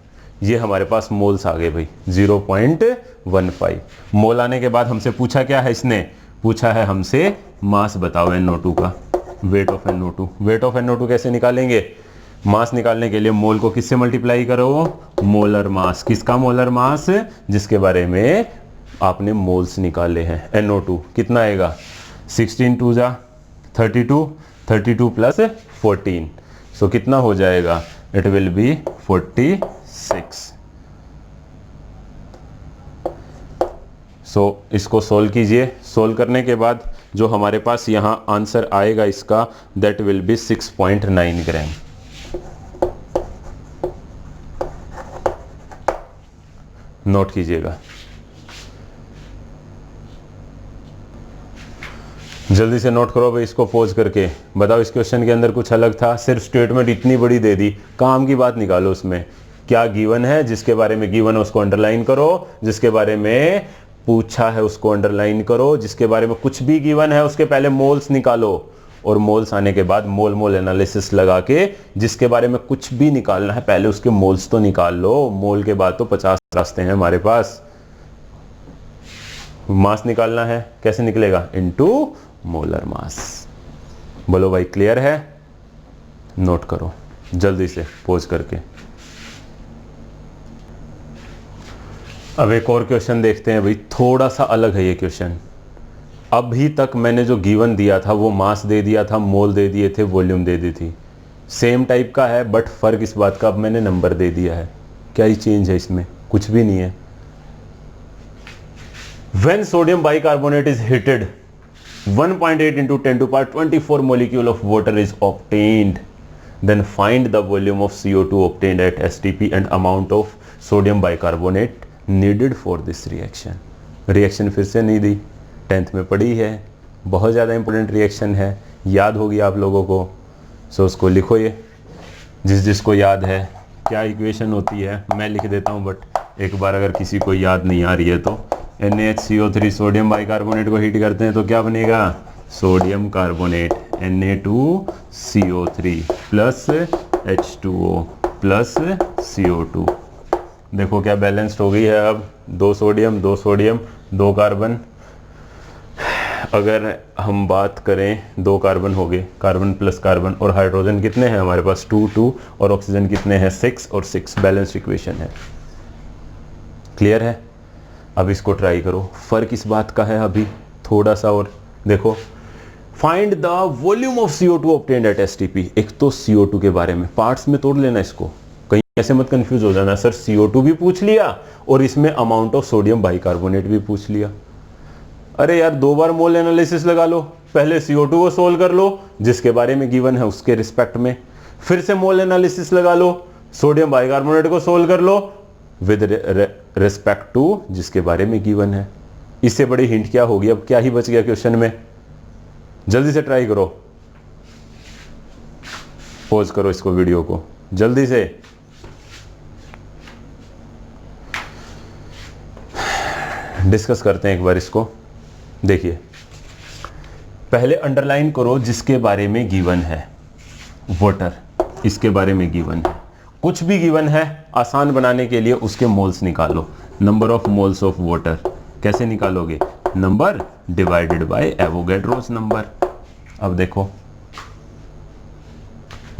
ये हमारे पास मोल्स आ गए भाई, 0.15। मोल आने के बाद हमसे पूछा क्या है? इसने पूछा है हमसे मास बताओ NO2 का, weight of NO2। Weight of NO2 कैसे निकालेंगे? मास निकालने के लिए मोल को किससे मल्टीप्लाई करो? Molar mass. किसका मोलर मास? जिसके बारे में आपने मोल्स निकाले हैं। NO2 कितना आएगा? 16 2 जा 32, 32 प्लस 14। सो कितना हो जाएगा? It will be 46। सो इसको सोल्व कीजिए। सोल्व करने के बाद जो हमारे पास यहाँ आंसर आएगा इसका, that will B 6.9 gram. Note कीजिएगा, जल्दी से नोट करो भाई इसको पॉज करके। बताओ इस क्वेश्चन के अंदर कुछ अलग था? सिर्फ स्टेटमेंट इतनी बड़ी दे दी, काम की बात निकालो उसमें। क्या गिवन है? जिसके बारे में गिवन है उसको अंडरलाइन करो, जिसके बारे में पूछा है उसको अंडरलाइन करो, जिसके बारे में कुछ भी गिवन है उसके पहले मोल्स निकालो, और मोल्स आने के बाद मोल मोल एनालिसिस लगा के जिसके बारे में कुछ भी निकालना है पहले उसके मोल्स तो निकाल लो। मोल के बाद तो 50 रास्ते हैं हमारे पास। मास निकालना है, कैसे निकलेगा? Into molar mass. बोलो भाई क्लियर है? नोट करो जल्दी से पोज करके। अब एक और क्वेश्चन देखते हैं भाई, थोड़ा सा अलग है ये क्वेश्चन। अभी तक मैंने जो गिवन दिया था वो मास दे दिया था, मोल दे दिए थे, वॉल्यूम दे दी थी। सेम टाइप का है बट फर्क इस बात का अब मैंने नंबर दे दिया है। क्या ही चेंज है इसमें? कुछ भी नहीं है। When sodium bicarbonate is heated, 1.8 into 10 to the power 24 molecule of water is obtained. Then find the volume of CO2 obtained at STP and amount of sodium bicarbonate needed for this reaction. Reaction फिर से नहीं दी, 10th में पढ़ी है, बहुत ज़्यादा important reaction है, याद होगी आप लोगों को। सो उसको लिखो, ये जिसको याद है क्या इक्वेशन होती है मैं लिख देता हूँ, बट एक बार अगर किसी को याद नहीं आ रही है तो NaHCO3 सोडियम बाइकार्बोनेट को हीट करते हैं तो क्या बनेगा? Sodium carbonate Na2CO3 plus H2O plus CO2। देखो क्या बैलेंस्ड हो गई है अब, 2 सोडियम 2 कार्बन। अगर हम बात करें 2 कार्बन हो गए, कार्बन प्लस कार्बन, और हाइड्रोजन कितने हैं हमारे पास? 2 और ऑक्सीजन कितने हैं? 6 और 6। बैलेंस्ड इक्वेशन है। क्लियर है? अब इसको ट्राई करो। फर्क इस बात का है अभी थोड़ा सा और देखो, find the volume of CO2 obtained at STP। एक तो CO2 के बारे में पार्ट्स में तोड़ लेना इसको, कहीं ऐसे मत कंफ्यूज हो जाना सर CO2 भी पूछ लिया और इसमें अमाउंट ऑफ सोडियम बाइकार्बोनेट भी पूछ लिया। अरे यार 2 बार मोल एनालिसिस लगा लो, पहले CO2 को सोल्व कर लो जिसके बारे में गिवन है उसके रिस्पेक्ट में, फिर से मोल एनालिसिस लगा लो, सोडियम बाइकार्बोनेट को सोल्व कर लो विद रिस्पेक्ट टू जिसके बारे में गिवन है। इससे बड़ी हिंट क्या होगी? अब क्या ही बच गया क्वेश्चन में? जल्दी से ट्राई करो, पॉज करो इसको, वीडियो को जल्दी से। डिस्कस करते हैं एक बार इसको। देखिए पहले अंडरलाइन करो जिसके बारे में गिवन है, वाटर, इसके बारे में गिवन है। कुछ भी गिवन है आसान बनाने के लिए उसके मोल्स निकालो। Number of moles of water कैसे निकालोगे? Number divided by Avogadro's number. अब देखो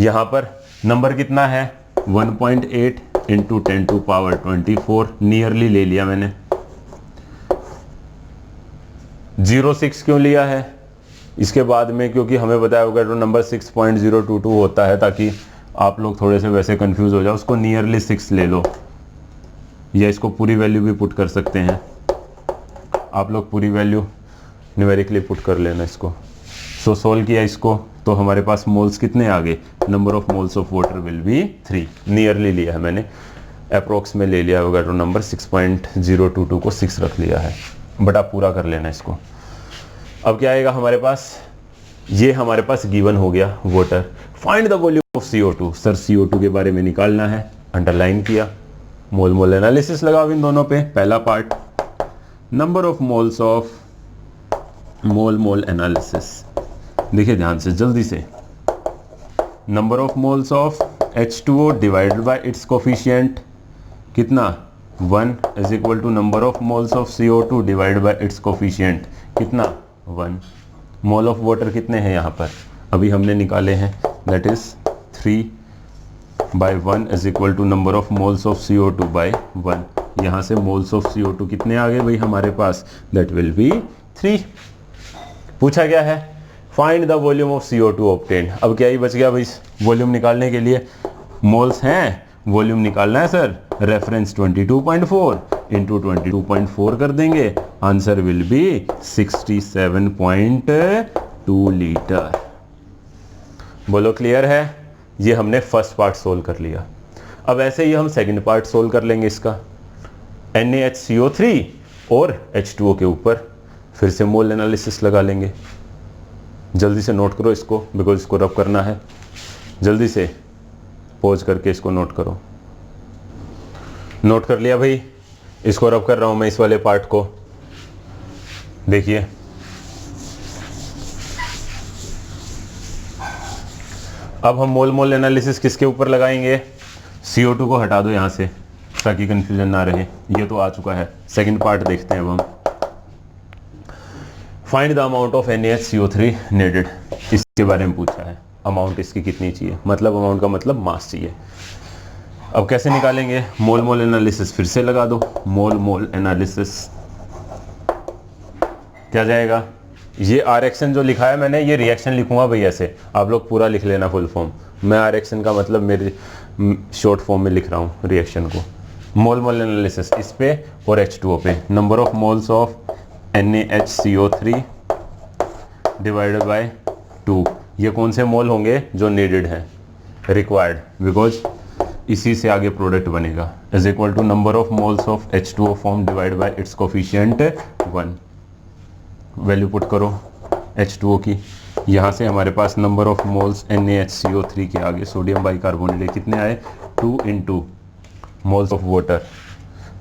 यहां पर नंबर कितना है? 1.8 इंटू 10 टू पावर 24, नियरली ले लिया मैंने। 0.6 क्यों लिया है? इसके बाद में क्योंकि हमें बताया होगा तो नंबर 6.022 होता है, ताकि आप लोग थोड़े से वैसे कंफ्यूज हो जाओ, उसको नियरली 6 ले लो, या इसको पूरी वैल्यू भी पुट कर सकते हैं आप लोग, पूरी वैल्यू न्यूमेरिकली पुट कर लेना इसको। सो सोल्व किया इसको तो हमारे पास मोल्स कितने आ गए? Number of moles of water will be 3। Nearly लिया है मैंने, अप्रोक्स में ले लिया होगा तो नंबर 6.022 को 6 रख लिया है, बट आप पूरा कर लेना इसको। अब क्या आएगा हमारे पास? ये हमारे पास गिवन हो गया water. Find the volume of CO2। Sir CO2 के बारे में निकालना है, अंडरलाइन किया, मोल मोल एनालिसिस लगाओ इन दोनों पे। पहला part number of moles of mole mole analysis, देखिए ध्यान से जल्दी से। Number of moles of H2O divided by its coefficient कितना? 1 is equal to number of moles of CO2 divided by its coefficient कितना? 1। मोल ऑफ वाटर कितने हैं यहाँ पर? अभी हमने निकाले हैं, that is 3/1 is equal to number of moles of CO2 by 1। यहाँ से मोल्स ऑफ CO2 कितने आ गए भाई हमारे पास? That will B 3। पूछा गया है find the volume of CO2 obtained. अब क्या ही बच गया भाई वॉल्यूम निकालने के लिए? मोल्स हैं, वॉल्यूम निकालना है सर, रेफरेंस 22.4 इंटू 22.4 कर देंगे, आंसर विल बी 67.2 लीटर। बोलो क्लियर है? ये हमने फर्स्ट पार्ट सोल्व कर लिया। अब ऐसे ही हम सेकंड पार्ट सोल्व कर लेंगे इसका। NaHCO3 और H2O के ऊपर फिर से मोल एनालिसिस लगा लेंगे। जल्दी से नोट करो इसको, बिकॉज इसको रब करना है। जल्दी से पॉज करके इसको नोट करो। नोट कर लिया भाई? इसको रब कर रहा हूं मैं इस वाले पार्ट को। देखिए अब हम मोल मोल एनालिसिस किसके ऊपर लगाएंगे? CO2 को हटा दो यहां से ताकि कंफ्यूजन ना रहे। ये तो आ चुका है, सेकंड पार्ट देखते हैं अब हम। Find the amount of NaHCO3 needed, इसके बारे में पूछा है। अमाउंट इसकी कितनी चाहिए, मतलब अमाउंट का मतलब मास चाहिए। अब कैसे निकालेंगे, मोल मोल एनालिसिस फिर से लगा दो। मोल मोल एनालिसिस क्या जाएगा, ये RXN जो लिखा है मैंने, ये रिएक्शन लिखूंगा भाई ऐसे, आप लोग पूरा लिख लेना फुल फॉर्म। मैं RXN का मतलब मेरे शॉर्ट फॉर्म में लिख रहा हूँ रिएक्शन को। मोल मोल एनालिसिस इस पे और H2O पे, number of moles of NaHCO3 divided by 2। ये कौन से मोल होंगे जो नीडेड हैं, रिक्वायर्ड, बिकॉज इसी से आगे प्रोडक्ट बनेगा, is equal to number of moles of H2O form divide by its coefficient 1। Value put करो H2O की, यहाँ से हमारे पास नंबर ऑफ मोल्स NaHCO3 के आगे सोडियम बाइकार्बोनेट कितने आए, 2 into moles of water.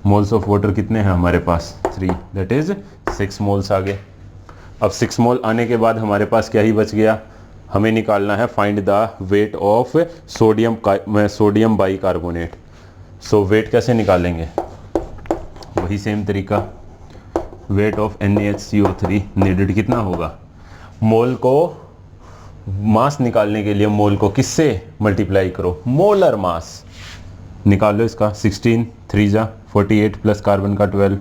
Moles of water कितने हैं हमारे पास, 3, दैट इज 6 मोल्स आ गए। अब 6 मोल आने के बाद हमारे पास क्या ही बच गया, हमें निकालना है find the weight of sodium bicarbonate. So weight कैसे निकालेंगे, वही सेम तरीका, वेट ऑफ NaHCO3 नीडेड कितना होगा, मोल को मास निकालने के लिए मोल को किससे मल्टीप्लाई करो, मोलर मास निकाल लो इसका, 16 3 जा 48 प्लस कार्बन का 12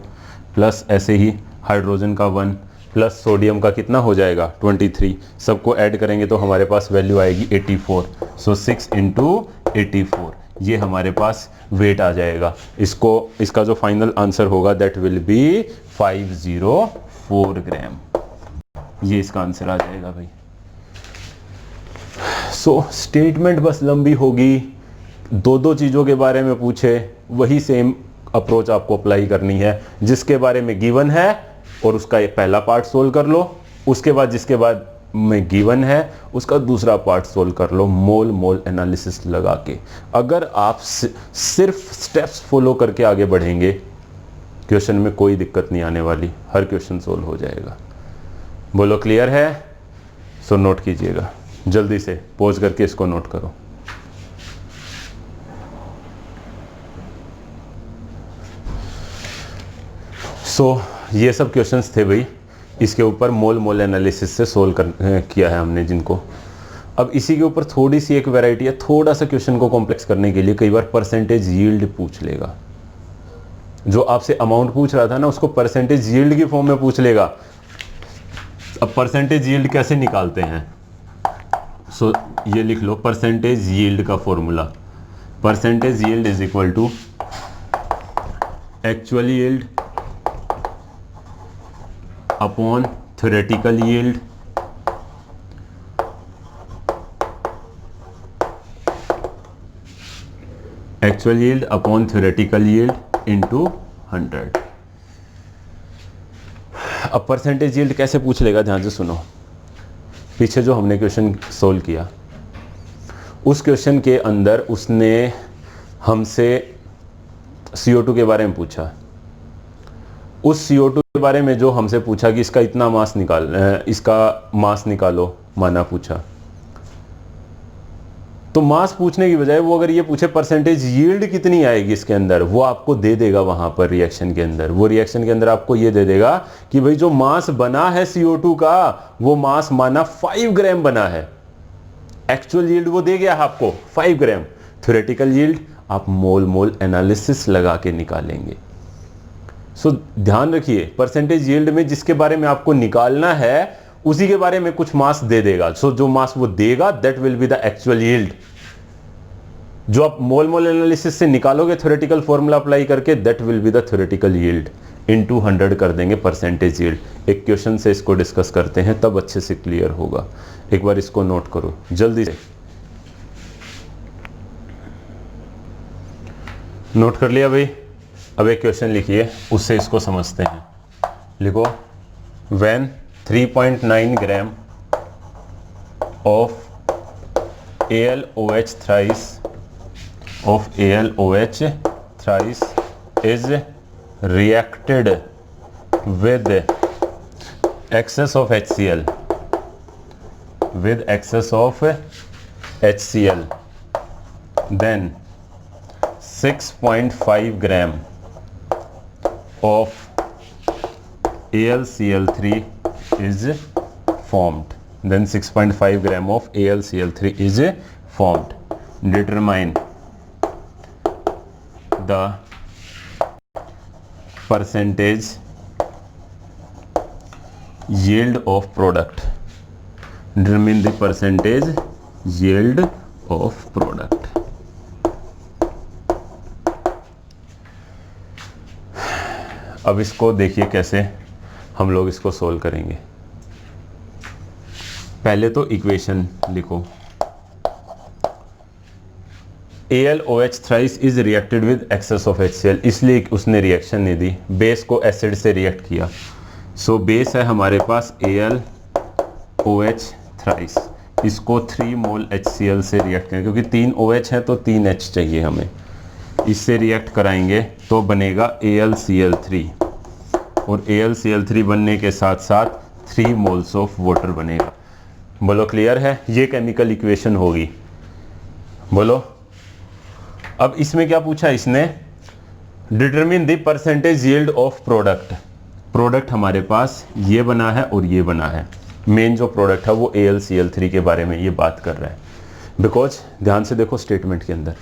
प्लस ऐसे ही हाइड्रोजन का 1 प्लस सोडियम का कितना हो जाएगा 23, सबको ऐड करेंगे तो हमारे पास वैल्यू आएगी 84। सो 6 इंटू 84, ये हमारे पास वेट आ जाएगा। इसका जो फाइनल आंसर होगा दैट विल बी 504 ग्राम, ये इसका आंसर आ जाएगा भाई। सो स्टेटमेंट बस लंबी होगी, दो चीज़ों के बारे में पूछे, वही सेम अप्रोच आपको अप्लाई करनी है, जिसके बारे में गिवन है और उसका एक पहला पार्ट सोल्व कर लो, उसके बाद जिसके बाद में गिवन है उसका दूसरा पार्ट सोल्व कर लो, मोल मोल एनालिसिस लगा के। अगर आप सिर्फ स्टेप्स फॉलो करके आगे बढ़ेंगे, क्वेश्चन में कोई दिक्कत नहीं आने वाली, हर क्वेश्चन सोल्व हो जाएगा। बोलो क्लियर है, सो नोट कीजिएगा, जल्दी से पॉज करके इसको नोट करो। सो ये सब क्वेश्चंस थे भाई, इसके ऊपर मोल मोल एनालिसिस से सोल्व किया है हमने जिनको। अब इसी के ऊपर थोड़ी सी एक वैरायटी है, थोड़ा सा क्वेश्चन को कॉम्प्लेक्स करने के लिए कई बार परसेंटेज यील्ड पूछ लेगा। जो आपसे अमाउंट पूछ रहा था ना, उसको परसेंटेज यील्ड की फॉर्म में पूछ लेगा। अब परसेंटेज यील्ड कैसे निकालते हैं, सो ये लिख लो, परसेंटेज यील्ड का formula, percentage yield is equal to actual yield upon theoretical yield actual yield upon theoretical yield into 100। अब परसेंटेज यील्ड कैसे पूछ लेगा, ध्यान से सुनो। पीछे जो हमने क्वेश्चन सोल्व किया, उस क्वेश्चन के अंदर उसने हमसे CO2 के बारे में पूछा। उस CO2 के बारे में जो हमसे पूछा कि इसका इतना मास इसका मास निकालो, माना पूछा, तो मास पूछने की बजाय वो अगर ये पूछे परसेंटेज यील्ड कितनी आएगी इसके अंदर, वो आपको दे देगा वहां पर रिएक्शन के अंदर। वो रिएक्शन के अंदर आपको ये दे देगा कि भाई जो मास बना है CO2 का, वो मास माना 5 ग्राम बना है। एक्चुअल यील्ड वो दे गया आपको 5 ग्राम, थ्योरेटिकल यील्ड आप मोल मोल एनालिसिस लगा के निकालेंगे। सो ध्यान रखिए, परसेंटेज यील्ड में जिसके बारे में आपको निकालना है उसी के बारे में कुछ मास दे देगा। सो जो मास वो देगा that will be the actual yield. जो आप मोल मोल एनालिसिस से निकालोगे थ्योरेटिकल फॉर्मूला अप्लाई करके, that will be the theoretical yield, into 100 कर देंगे परसेंटेज यील्ड। एक क्वेश्चन से इसको डिस्कस करते हैं, तब अच्छे से क्लियर होगा। एक बार इसको नोट करो जल्दी से, नोट कर लिया भाई। अब एक क्वेश्चन लिखिए, उससे इसको समझते हैं। लिखो, when 3.9 gram of AlOH thrice is reacted with excess of HCl, then 6.5 gram of AlCl3 is formed. Then 6.5 gram of AlCl3 is formed. Determine the percentage yield of product. Determine the percentage yield of product. अब इसको देखिए कैसे हम लोग इसको solve करेंगे। पहले तो इक्वेशन लिखो। AlOH thrice is reacted with excess of HCl, इसलिए उसने रिएक्शन नहीं दी, बेस को एसिड से रिएक्ट किया। सो बेस है हमारे पास AlOH थ्राइस, इसको 3 मोल HCl से रिएक्ट करेंगे क्योंकि 3 OH है तो 3 H चाहिए हमें। इससे रिएक्ट कराएंगे तो बनेगा AlCl3 और AlCl3 बनने के साथ साथ 3 मोल्स ऑफ वाटर बनेगा। बोलो क्लियर है? ये केमिकल इक्वेशन होगी। बोलो। अब इसमें क्या पूछा इसने? Determine the percentage yield of product. Product हमारे पास ये बना है और ये बना है। मेन जो प्रोडक्ट है वो AlCl3 के बारे में ये बात कर रहा है। बिकॉज ध्यान से देखो स्टेटमेंट के अंदर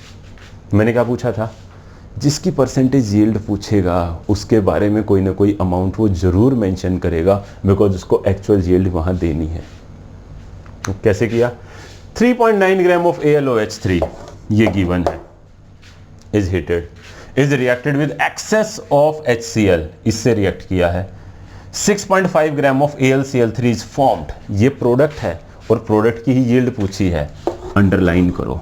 मैंने क्या पूछा था, जिसकी परसेंटेज यील्ड पूछेगा उसके बारे में कोई ना कोई अमाउंट वो जरूर मेंशन करेगा, बिकॉज उसको एक्चुअल यील्ड वहां देनी है। तो कैसे किया? 3.9 ग्राम ऑफ AlOH3 ये गिवन है, is heated, is reacted with excess of HCl, इससे रिएक्ट किया है। 6.5 gram of AlCl3 is formed, ये प्रोडक्ट है और प्रोडक्ट की ही यील्ड पूछी है। अंडरलाइन करो,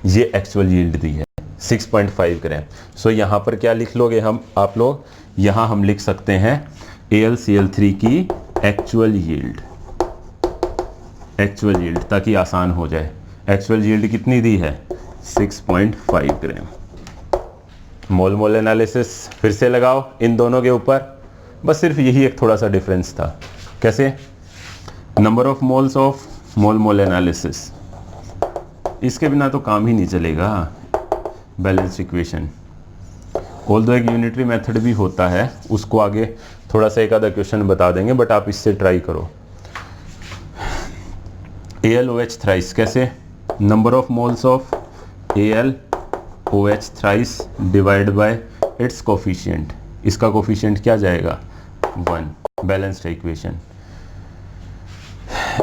ये एक्चुअल यील्ड दी है 6.5 ग्राम। सो यहां पर क्या लिख लोगे हम आप लोग? यहां हम लिख सकते हैं AlCl3 की एक्चुअल यील्ड, एक्चुअल यील्ड, ताकि आसान हो जाए। एक्चुअल यील्ड कितनी दी है? 6.5 ग्राम। मोल मोल एनालिसिस फिर से लगाओ इन दोनों के ऊपर, बस सिर्फ यही एक थोड़ा सा डिफरेंस था। कैसे? Number of moles of mole mole analysis, इसके बिना तो काम ही नहीं चलेगा। बैलेंस इक्वेशन, ऑल्दो एक यूनिटरी मेथड भी होता है, उसको आगे थोड़ा सा एक आधा क्वेश्चन बता देंगे, बट आप इससे ट्राई करो। AlOH थ्राइस कैसे? Number of moles of AlOH thrice divide by its coefficient, इसका कोफिशिएंट क्या जाएगा? 1। Balanced equation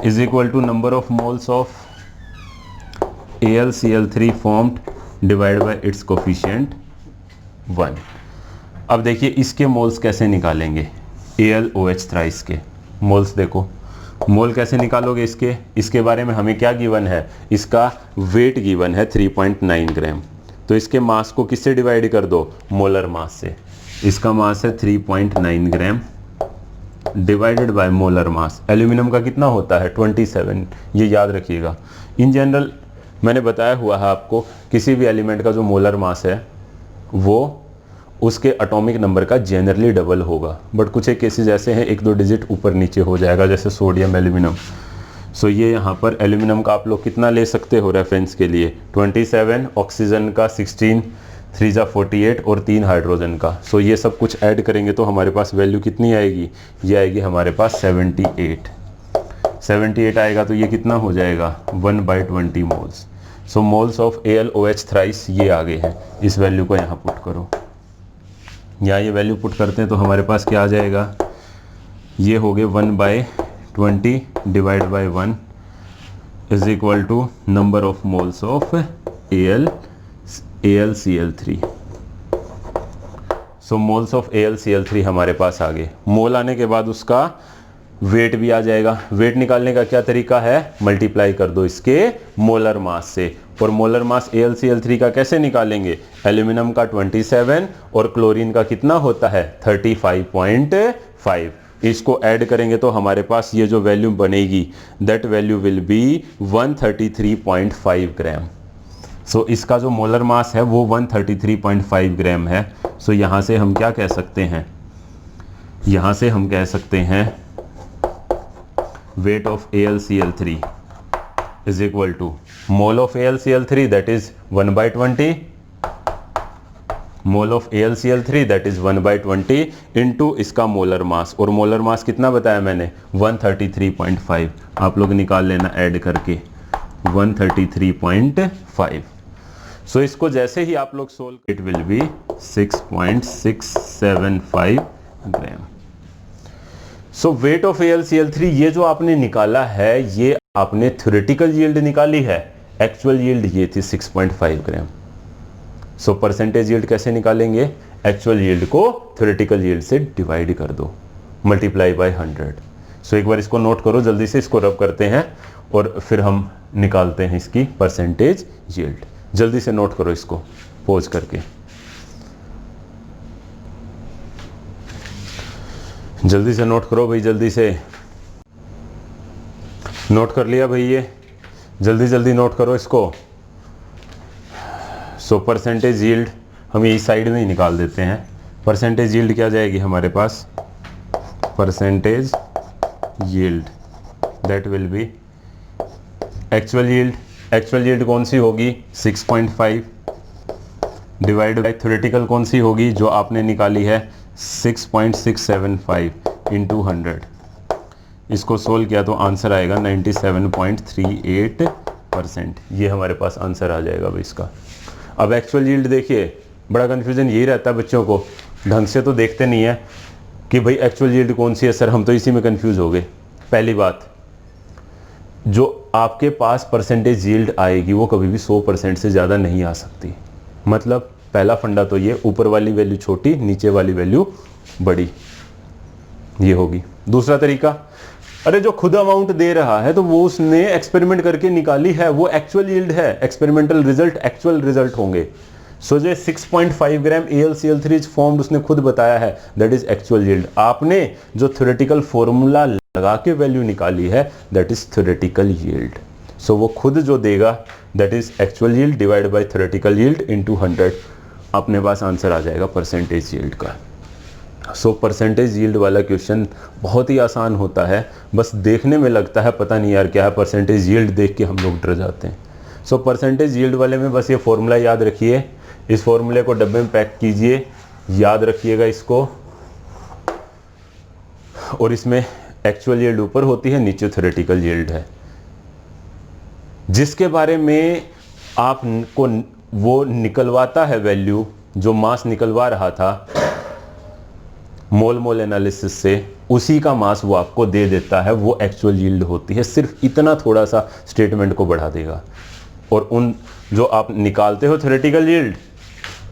is equal to number of moles of AlCl3 formed divide by its coefficient 1। अब देखिए इसके मोल्स कैसे निकालेंगे? AlOH थ्राइस के मोल्स देखो, मोल कैसे निकालोगे इसके बारे में हमें क्या गिवन है? इसका वेट गिवन है 3.9 ग्राम। तो इसके मास को किससे डिवाइड कर दो? मोलर मास से। इसका मास है 3.9 gram divided by molar mass. Aluminium का कितना होता है? 27, ये याद रखिएगा। इन जनरल मैंने बताया हुआ है आपको, किसी भी एलिमेंट का जो मोलर मास है वो उसके एटॉमिक नंबर का जनरली डबल होगा, बट कुछ एक केसेस ऐसे हैं 1-2 डिजिट ऊपर नीचे हो जाएगा, जैसे सोडियम एल्यूमिनियम। सो ये यहाँ पर एल्यूमिनियम का आप लोग कितना ले सकते हो रेफरेंस के लिए? 27, ऑक्सीजन का 16, 3 जा 48 और 3 हाइड्रोजन का। सो ये सब कुछ ऐड करेंगे तो हमारे पास वैल्यू कितनी आएगी? ये आएगी हमारे पास 78 आएगा। तो ये कितना हो जाएगा? 1/20 moles. So moles of AlOH thrice ये आ गए हैं। इस वैल्यू को यहाँ पुट करो, यहाँ ये वैल्यू पुट करते हैं तो हमारे पास क्या आ जाएगा? ये हो गए 1/20 divide by 1 is equal to number of moles of AlCl3। So moles of AlCl3 हमारे पास आ गए। मोल आने के बाद उसका वेट भी आ जाएगा। वेट निकालने का क्या तरीका है? मल्टीप्लाई कर दो इसके मोलर मास से। और मोलर मास AlCl3 का कैसे निकालेंगे? एल्यूमिनियम का 27 और क्लोरीन का कितना होता है? 35.5। इसको ऐड करेंगे तो हमारे पास ये जो वैल्यू बनेगी, दैट वैल्यू विल बी 133.5 ग्राम। सो इसका जो मोलर मास है वो 133.5 ग्राम है। सो यहाँ से हम क्या कह सकते हैं? यहाँ से हम कह सकते हैं weight of AlCl3 is equal to mole of AlCl3, that is 1/20 mole of AlCl3 that is 1/20 into इसका मोलर मास, और मोलर मास कितना बताया मैंने 133.5, आप लोग निकाल लेना ऐड करके 133.5। सो इसको जैसे ही आप लोग solve, it will be 6.675 gram. So weight of AlCl3 ये जो आपने निकाला है ये आपने थ्योरेटिकल यील्ड निकाली है, एक्चुअल यील्ड ये थी 6.5 ग्राम। सो परसेंटेज यील्ड कैसे निकालेंगे, एक्चुअल यील्ड को थ्योरेटिकल यील्ड से डिवाइड कर दो, मल्टीप्लाई बाय 100। सो एक बार इसको नोट करो, जल्दी से इसको रब करते हैं और फिर हम निकालते हैं इसकी परसेंटेज यील्ड। जल्दी से नोट करो इसको पॉज करके, जल्दी से नोट करो भाई, जल्दी से नोट कर लिया भाई, ये जल्दी जल्दी नोट करो इसको। सो परसेंटेज यील्ड हम यही साइड में ही निकाल देते हैं। परसेंटेज यील्ड क्या जाएगी हमारे पास, percentage yield that will be actual yield. Actual yield कौन सी होगी 6.5 डिवाइड बाय थ्योरेटिकल कौन सी होगी जो आपने निकाली है 6.675 इंटू 100। इसको सोल्व किया तो आंसर आएगा 97.38%। ये हमारे पास आंसर आ जाएगा भाई इसका। अब एक्चुअल यील्ड देखिए, बड़ा कन्फ्यूजन यही रहता है बच्चों को, ढंग से तो देखते नहीं है कि भाई एक्चुअल यील्ड कौन सी है सर, हम तो इसी में कंफ्यूज हो गए। पहली बात, जो आपके पास परसेंटेज यील्ड आएगी वो कभी भी 100% से ज़्यादा नहीं आ सकती। मतलब पहला फंडा तो ये, ऊपर वाली वैल्यू छोटी, नीचे वाली वैल्यू बड़ी, ये होगी। दूसरा तरीका, अरे जो खुद अमाउंट दे रहा है तो वो उसने एक्सपेरिमेंट करके निकाली है, वो एक्चुअल यील्ड है, एक्सपेरिमेंटल रिजल्ट एक्चुअल रिजल्ट होंगे। सो जो 6.5 ग्राम AlCl3 इज फॉर्म्ड उसने खुद बताया है, दैट इज एक्चुअल यील्ड। आपने जो थ्योरेटिकल फॉर्मूला लगा के वैल्यू निकाली है दैट इज थ्योरेटिकल यील्ड। सो वो खुद जो देगा that is actual yield divide by theoretical yield into 100, अपने पास आंसर आ जाएगा परसेंटेज यील्ड का। सो परसेंटेज यील्ड वाला क्वेश्चन बहुत ही आसान होता है, बस देखने में लगता है पता नहीं यार क्या है, परसेंटेज यील्ड देख के हम लोग डर जाते हैं। सो परसेंटेज यील्ड वाले में बस ये फॉर्मूला याद रखिए, इस फॉर्मूले को डब्बे में पैक कीजिए, याद रखिएगा इसको, और इसमें एक्चुअल यील्ड ऊपर होती है, नीचे थ्योरेटिकल यील्ड है। जिसके बारे में आपको वो निकलवाता है वैल्यू, जो मास निकलवा रहा था मोल एनालिसिस से, उसी का मास वो आपको दे देता है, वो एक्चुअल यील्ड होती है। सिर्फ इतना थोड़ा सा स्टेटमेंट को बढ़ा देगा, और उन जो आप निकालते हो थ्योरेटिकल यील्ड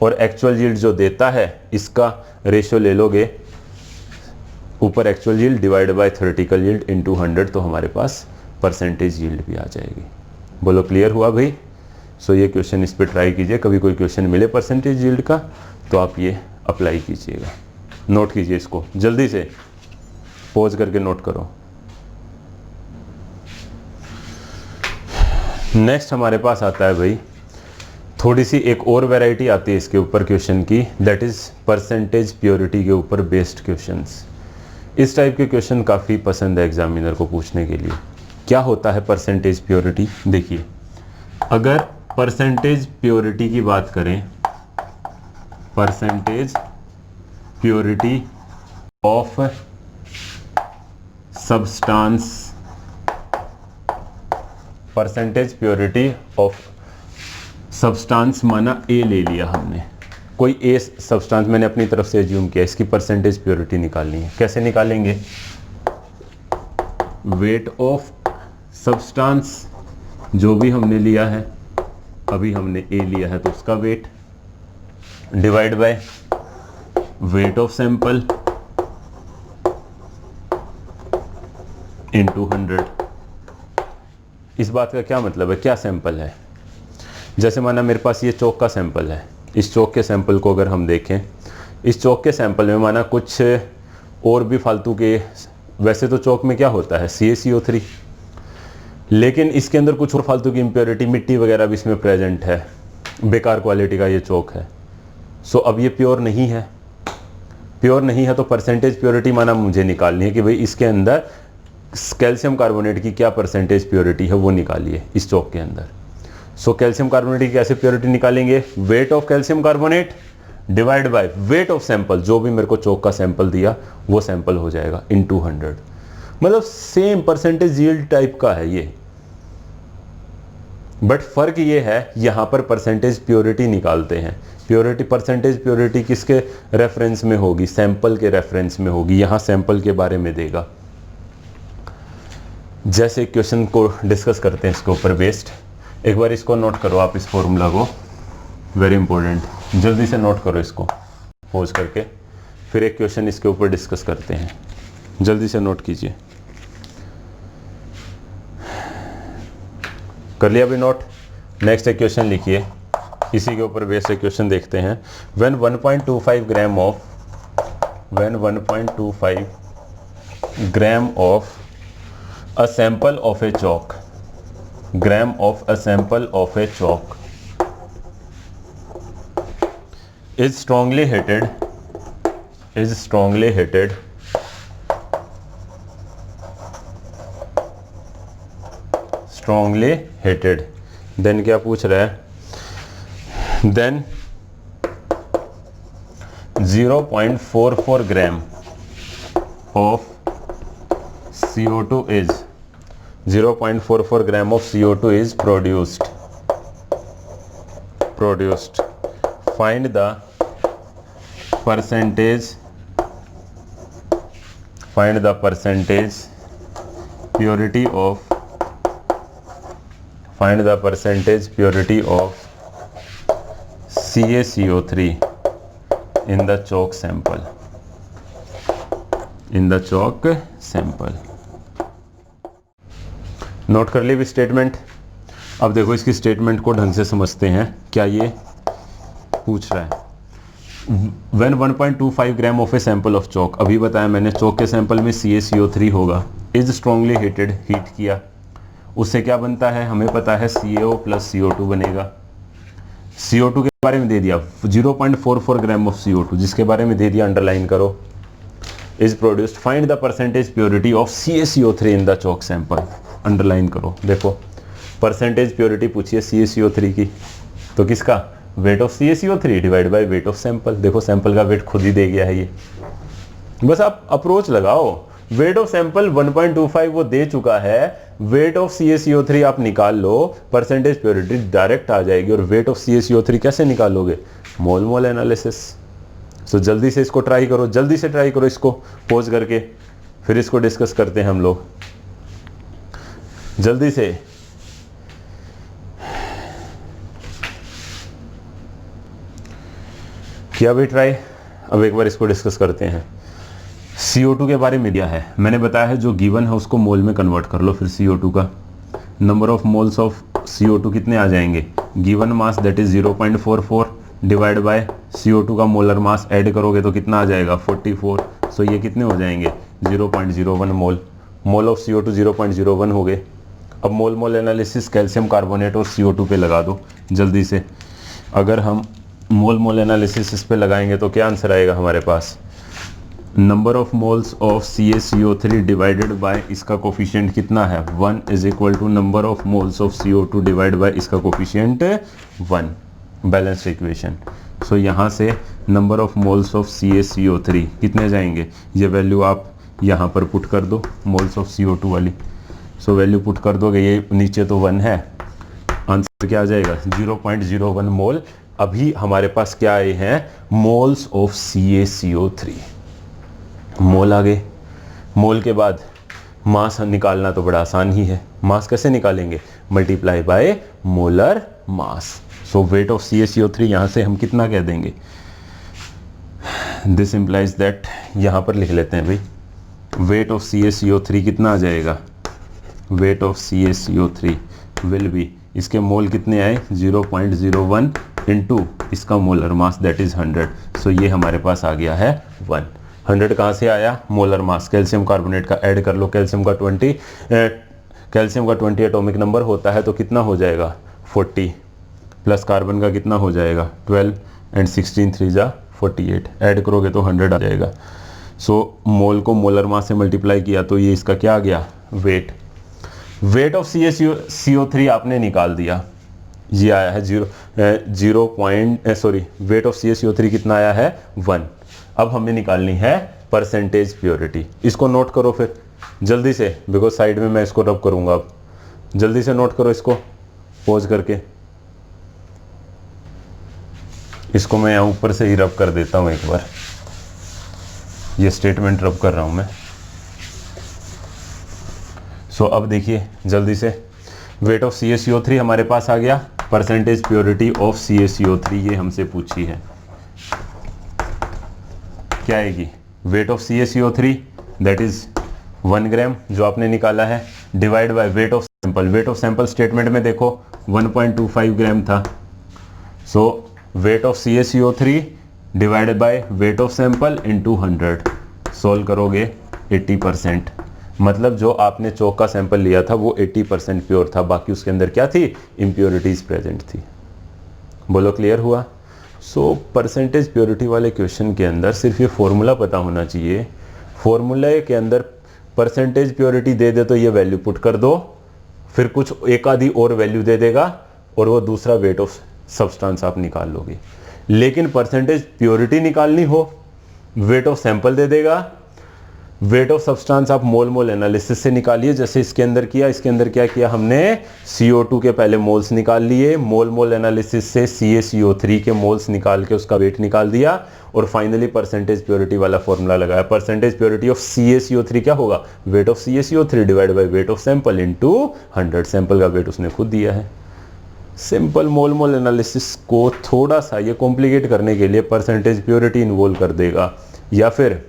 और एक्चुअल यील्ड जो देता है, इसका रेशियो ले लोगे, ऊपर actual yield divide by theoretical yield into 100, तो हमारे पास परसेंटेज यील्ड भी आ जाएगी। बोलो क्लियर हुआ भाई? सो ये क्वेश्चन इस पे ट्राई कीजिए, कभी कोई क्वेश्चन मिले परसेंटेज यील्ड का तो आप ये अप्लाई कीजिएगा। नोट कीजिए इसको, जल्दी से पॉज करके नोट करो। नेक्स्ट हमारे पास आता है भाई, थोड़ी सी एक और वैरायटी आती है इसके ऊपर क्वेश्चन की, दैट इज परसेंटेज प्योरिटी के ऊपर बेस्ड क्वेश्चंस। इस टाइप के क्वेश्चन काफ़ी पसंद है एग्जामिनर को पूछने के लिए। क्या होता है परसेंटेज प्योरिटी? देखिए, अगर परसेंटेज प्योरिटी की बात करें, percentage purity of substance, percentage purity of substance माना ए ले लिया हमने, कोई ए सब्सटेंस मैंने अपनी तरफ से एज्यूम किया, इसकी परसेंटेज प्योरिटी निकालनी है। कैसे निकालेंगे? वेट ऑफ सब्सटेंस जो भी हमने लिया है, अभी हमने ए लिया है तो उसका weight, divide by weight of sample into 100। इस बात का क्या मतलब है, क्या सैंपल है? जैसे माना मेरे पास ये चौक का सैंपल है, इस चौक के सैंपल को अगर हम देखें, इस चौक के सैंपल में माना कुछ और भी फालतू के, वैसे तो चौक में क्या होता है CaCO3, लेकिन इसके अंदर कुछ और फालतू की इम्प्योरिटी, मिट्टी वगैरह भी इसमें प्रेजेंट है, बेकार क्वालिटी का ये चौक है। सो अब ये प्योर नहीं है, प्योर नहीं है तो परसेंटेज प्योरिटी माना मुझे निकालनी है कि भाई इसके अंदर कैल्शियम कार्बोनेट की क्या परसेंटेज प्योरिटी है, वो निकालिए इस चौक के अंदर। सो कैल्शियम कार्बोनेट की कैसे प्योरिटी निकालेंगे? Weight of calcium carbonate divide by weight of sample, जो भी मेरे को चौक का सैंपल दिया वो सैंपल हो जाएगा, इनटू 100। मतलब सेम परसेंटेज यील्ड टाइप का है ये, बट फर्क ये है यहां पर परसेंटेज प्योरिटी निकालते हैं। प्योरिटी, परसेंटेज प्योरिटी किसके रेफरेंस में होगी? सैंपल के रेफरेंस में होगी। यहां सैंपल के बारे में देगा। जैसे क्वेश्चन को डिस्कस करते हैं इसके ऊपर बेस्ड, एक बार इसको नोट करो आप, इस फॉर्मूला को, वेरी इंपॉर्टेंट, जल्दी से नोट करो इसको पॉज करके, फिर एक क्वेश्चन इसके ऊपर डिस्कस करते हैं। जल्दी से नोट कीजिए। कर लिया अभी नोट? नेक्स्ट एक क्वेश्चन लिखिए, इसी के ऊपर बेस्ड एक क्वेश्चन देखते हैं। When 1.25 gram of a sample of a chalk, gram of a sample of a chalk is strongly heated, then क्या पूछ रहा है? then 0.44 gram of CO2 is 0.44 gram of CO2 is produced. Find the percentage purity of CaCO3 in the chalk sample. Note कर ली भी statement. अब देखो इसकी statement को ढंग से समझते हैं, क्या ये पूछ रहा है। When 1.25 gram of a sample of chalk, अभी बताया मैंने चौक के सैंपल में CaCO3 होगा, इज स्ट्रांगली हीटेड, हीट किया, उससे क्या बनता है हमें पता है, CO प्लस CO2 बनेगा। CO2 के बारे में दे दिया 0.44 ग्राम ऑफ CO2, जिसके बारे में दे दिया अंडरलाइन करो, is produced. Find the percentage purity of CaCO3 in the Chowk sample, underline करो। देखो परसेंटेज प्योरिटी पूछिए CaCO3 की, तो किसका? Wait of CaCO3 divide by weight of sample. देखो सैंपल का वेट खुद ही दे गया है ये, बस आप अप्रोच लगाओ। वेट ऑफ सैंपल 1.25 वो दे चुका है, वेट ऑफ CaCO3 आप निकाल लो, परसेंटेज प्योरिटी डायरेक्ट आ जाएगी। और वेट ऑफ CaCO3 कैसे निकालोगे? मोल एनालिसिस। सो जल्दी से इसको ट्राई करो, जल्दी से ट्राई करो इसको पॉज करके, फिर इसको डिस्कस करते हैं हम लोग जल्दी से। किया भी ट्राई? अब एक बार इसको डिस्कस करते हैं। CO2 के बारे में दिया है, मैंने बताया है जो गिवन है उसको मोल में कन्वर्ट कर लो। फिर CO2 का number of moles of CO2 कितने आ जाएंगे? Given mass that is 0.44 divide by CO2 का मोलर मास ऐड करोगे तो कितना आ जाएगा? 44। सो ये कितने हो जाएंगे? 0.01 मोल। मोल ऑफ CO2 0.01 हो गए। अब मोल एनालिसिस कैल्शियम कार्बोनेट और CO2 पे लगा दो जल्दी से। अगर हम मोल एनालिसिस इस पे लगाएंगे तो क्या आंसर आएगा हमारे पास? Number of moles of CaCO3 divided by इसका कोफिशिएंट कितना है? 1 is equal to number of moles of CO2 divide by इसका कोफिशिएंट 1, बैलेंस्ड इक्वेशन। सो यहाँ से number of moles of CaCO3 कितने जाएंगे? ये वैल्यू आप यहाँ पर पुट कर दो, मोल्स ऑफ CO2 वाली। सो वैल्यू पुट कर दोगे, ये नीचे तो 1 है, आंसर क्या आ जाएगा? 0.01 मोल। अभी हमारे पास क्या आए हैं? Moles of CaCO3। मोल आ गए। मोल के बाद मास निकालना तो बड़ा आसान ही है। मास कैसे निकालेंगे? Multiply by molar mass. So weight of CaCO3 यहाँ से हम कितना कह देंगे? दिस इंप्लाइज दैट, यहाँ पर लिख लेते हैं भाई, वेट ऑफ CaCO3 कितना आ जाएगा? Wait of CaCO3 will be, इसके मोल कितने आए? 0.01 इंटू इसका मोलर मास दैट इज 100। सो ये हमारे पास आ गया है 1। 100 कहाँ से आया? मोलर मास, कैल्शियम कार्बोनेट का ऐड कर लो। कैल्शियम का 20 एटॉमिक नंबर होता है, तो कितना हो जाएगा? 40 प्लस कार्बन का कितना हो जाएगा? 12 एंड 16 3 जा 48, ऐड करोगे तो 100 आ जाएगा। सो मोल को मोलर मास से मल्टीप्लाई किया तो ये इसका क्या आ गया? वेट। वेट ऑफ CaCO3 आपने निकाल दिया, ये आया है वेट ऑफ CaCO3 कितना आया है 1। अब हमें निकालनी है परसेंटेज प्योरिटी। इसको नोट करो फिर जल्दी से, बिकॉज साइड में मैं इसको रब करूंगा। अब जल्दी से नोट करो इसको पॉज करके। इसको मैं यहाँ ऊपर से ही रब कर देता हूँ एक बार, ये स्टेटमेंट रब कर रहा हूँ मैं। सो अब देखिए जल्दी से, वेट ऑफ CaCO3 हमारे पास आ गया, परसेंटेज प्योरिटी ऑफ CaCO3 ये हमसे पूछी है। क्या आएगी? Weight of CaCO3 that is 1 gram जो आपने निकाला है, divide by weight of sample. Weight of sample statement में देखो 1.25 ग्राम था। So weight of CaCO3 divided by weight of sample into 100, solve करोगे 80%। मतलब जो आपने चौक का सैंपल लिया था वो 80% प्योर था, बाकी उसके अंदर क्या थी? इम्प्योरिटीज प्रेजेंट थी। बोलो क्लियर हुआ? सो परसेंटेज प्योरिटी वाले क्वेश्चन के अंदर सिर्फ ये फॉर्मूला पता होना चाहिए। फॉर्मूले के अंदर परसेंटेज प्योरिटी दे दे तो ये वैल्यू पुट कर दो, फिर कुछ एक आधी और वैल्यू दे देगा और वो दूसरा वेट ऑफ सब्सटेंस आप निकाल लोगे। लेकिन परसेंटेज प्योरिटी निकालनी हो, वेट ऑफ सैंपल दे देगा, वेट ऑफ सब्सटेंस आप मोल मोल एनालिसिस से निकालिए। जैसे इसके अंदर किया, इसके अंदर क्या किया हमने? CO2 के पहले मोल्स निकाल लिए, मोल मोल एनालिसिस से CaCO3 के मोल्स निकाल के उसका वेट निकाल दिया, और फाइनली परसेंटेज प्योरिटी वाला फॉर्मूला लगाया। परसेंटेज प्योरिटी ऑफ CaCO3 क्या होगा? Wait of CaCO3 divide by weight of sample into 100। Sample का वेट उसने खुद दिया है। सिंपल मोल मोल एनालिसिस को थोड़ा सा ये कॉम्प्लिकेट करने के लिए परसेंटेज प्योरिटी इन्वॉल्व कर देगा, या फिर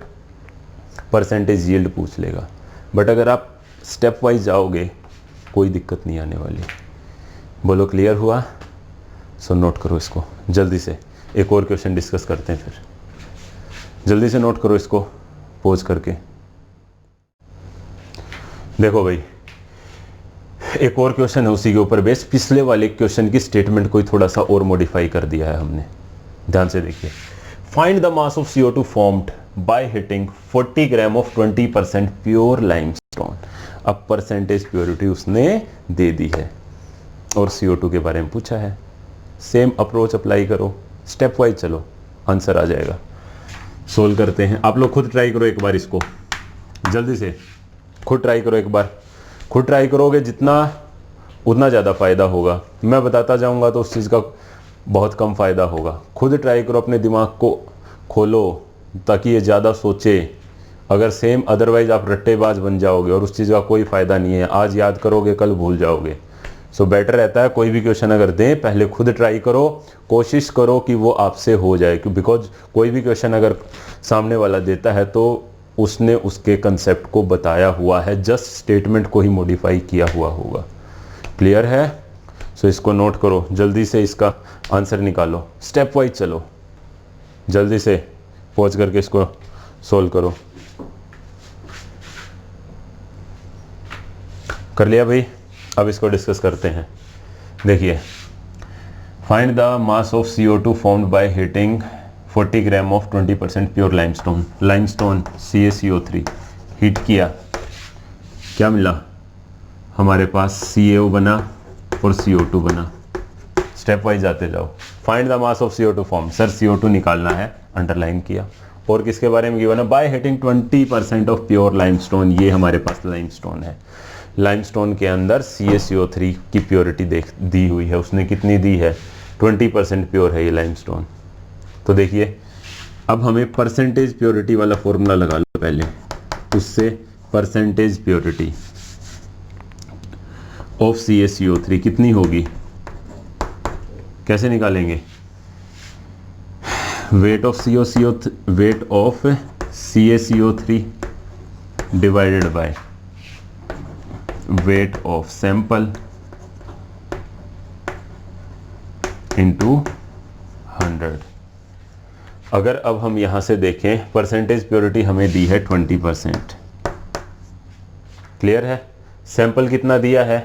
परसेंटेज यील्ड पूछ लेगा। बट अगर आप स्टेप वाइज जाओगे कोई दिक्कत नहीं आने वाली। बोलो क्लियर हुआ? सो नोट करो इसको जल्दी से, एक और क्वेश्चन डिस्कस करते हैं फिर। जल्दी से नोट करो इसको पॉज करके। देखो भाई, एक और क्वेश्चन है उसी के ऊपर बेस। पिछले वाले क्वेश्चन की स्टेटमेंट को थोड़ा सा और मॉडिफाई कर दिया है हमने। ध्यान से देखिए, find the mass of CO2 formed by heating 40 gram of 20% pure limestone. अब परसेंटेज प्योरिटी उसने दे दी है और CO2 के बारे में पूछा है। सेम अप्रोच अप्लाई करो, स्टेप वाइज चलो, आंसर आ जाएगा। सोल्व करते हैं। आप लोग खुद ट्राई करो एक बार इसको, जल्दी से खुद ट्राई करो एक बार। खुद ट्राई करोगे जितना उतना ज़्यादा फ़ायदा होगा। मैं बताता जाऊंगा तो उस चीज़ का बहुत कम फ़ायदा होगा। खुद ट्राई करो, अपने दिमाग को खोलो ताकि ये ज़्यादा सोचे। अगर सेम अदरवाइज आप रट्टेबाज बन जाओगे और उस चीज़ का कोई फ़ायदा नहीं है। आज याद करोगे कल भूल जाओगे। सो बेटर रहता है कोई भी क्वेश्चन अगर दें पहले खुद ट्राई करो, कोशिश करो कि वो आपसे हो जाए। बिकॉज कोई भी क्वेश्चन अगर सामने वाला देता है तो उसने उसके कंसेप्ट को बताया हुआ है, जस्ट स्टेटमेंट को ही मॉडिफाई किया हुआ होगा। क्लियर है? सो इसको नोट करो, जल्दी से इसका आंसर निकालो, स्टेप वाइज चलो, जल्दी से पॉज करके इसको सोल्व करो। कर लिया भाई? अब इसको डिस्कस करते हैं। देखिए, find the mass of CO2 formed by heating 40 gram of 20% pure limestone. Limestone CaCO3 heat किया, क्या मिला हमारे पास? CaO बना और CO2 बना। स्टेप वाइज जाते जाओ। Find the mass of CO2 form, sir CO2 निकालना है, अंडरलाइन किया। और किसके बारे में गिवन है? By heating 20% of pure limestone. ये हमारे पास लाइमस्टोन है। लाइमस्टोन के अंदर CaCO3 की प्योरिटी दी हुई है। उसने कितनी दी है? 20% प्योर है ये लाइमस्टोन। तो देखिए, अब हमें परसेंटेज प्योरिटी वाला फॉर्मूला लगा लो पहले। उससे परसेंटेज प्योरिटी ऑफ CaCO3 कितनी होगी, कैसे निकालेंगे? Wait of CaCO3 divided by weight of sample into 100। अगर अब हम यहां से देखें, परसेंटेज प्योरिटी हमें दी है 20%। क्लियर है? सैंपल कितना दिया है?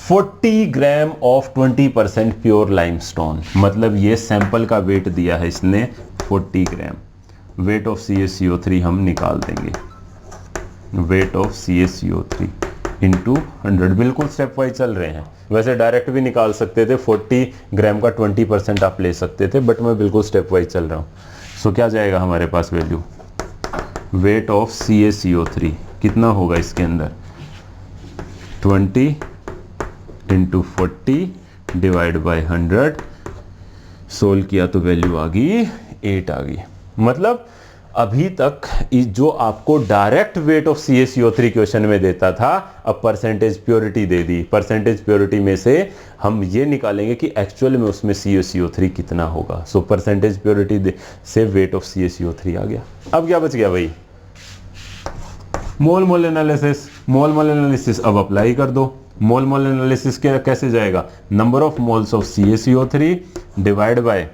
40 ग्राम ऑफ 20% प्योर लाइमस्टोन। मतलब ये सैंपल का वेट दिया है इसने 40 ग्राम। वेट ऑफ CaCO3 हम निकाल देंगे। वेट ऑफ CaCO3 इंटू 100, बिल्कुल स्टेप वाइज चल रहे हैं। वैसे डायरेक्ट भी निकाल सकते थे, 40 ग्राम का 20% आप ले सकते थे, बट मैं बिल्कुल स्टेप वाइज चल रहा हूँ। सो क्या जाएगा हमारे पास वैल्यू, वेट ऑफ CaCO3 कितना होगा इसके अंदर, 20 इंटू 40 डिवाइड बाई 100, सोल्व किया तो वैल्यू आ गई 8 आ गई। मतलब अभी तक जो आपको direct wait of CaCO3 question में देता था, अब परसेंटेज प्योरिटी दे दी। परसेंटेज प्योरिटी में से हम ये निकालेंगे कि एक्चुअल में उसमें CaCO3 कितना होगा। सो परसेंटेज प्योरिटी से वेट ऑफ CaCO3 आ गया। अब क्या बच गया भाई, mole mole analysis. Mole mole analysis अब अप्लाई कर दो। मोल मोल एनालिसिस कैसे जाएगा, number of moles of CaCO3 divide by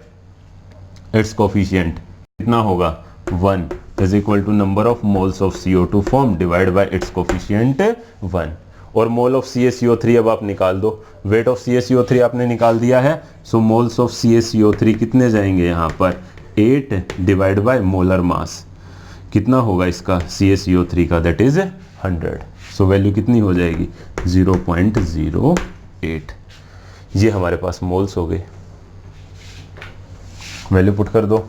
its coefficient कितना होगा, 1 is equal to number of moles of CO2 form divide by its coefficient 1। और mole of CaCO3 अब आप निकाल दो। वेट ऑफ CaCO3 आपने निकाल दिया है, सो मोल्स ऑफ CaCO3 कितने जाएंगे यहाँ पर, 8 डिवाइड बाय मोलर मास कितना होगा इसका CaCO3 का, दैट इज 100। सो वैल्यू कितनी हो जाएगी, 0.08। ये हमारे पास मोल्स हो गए। वैल्यू पुट कर दो,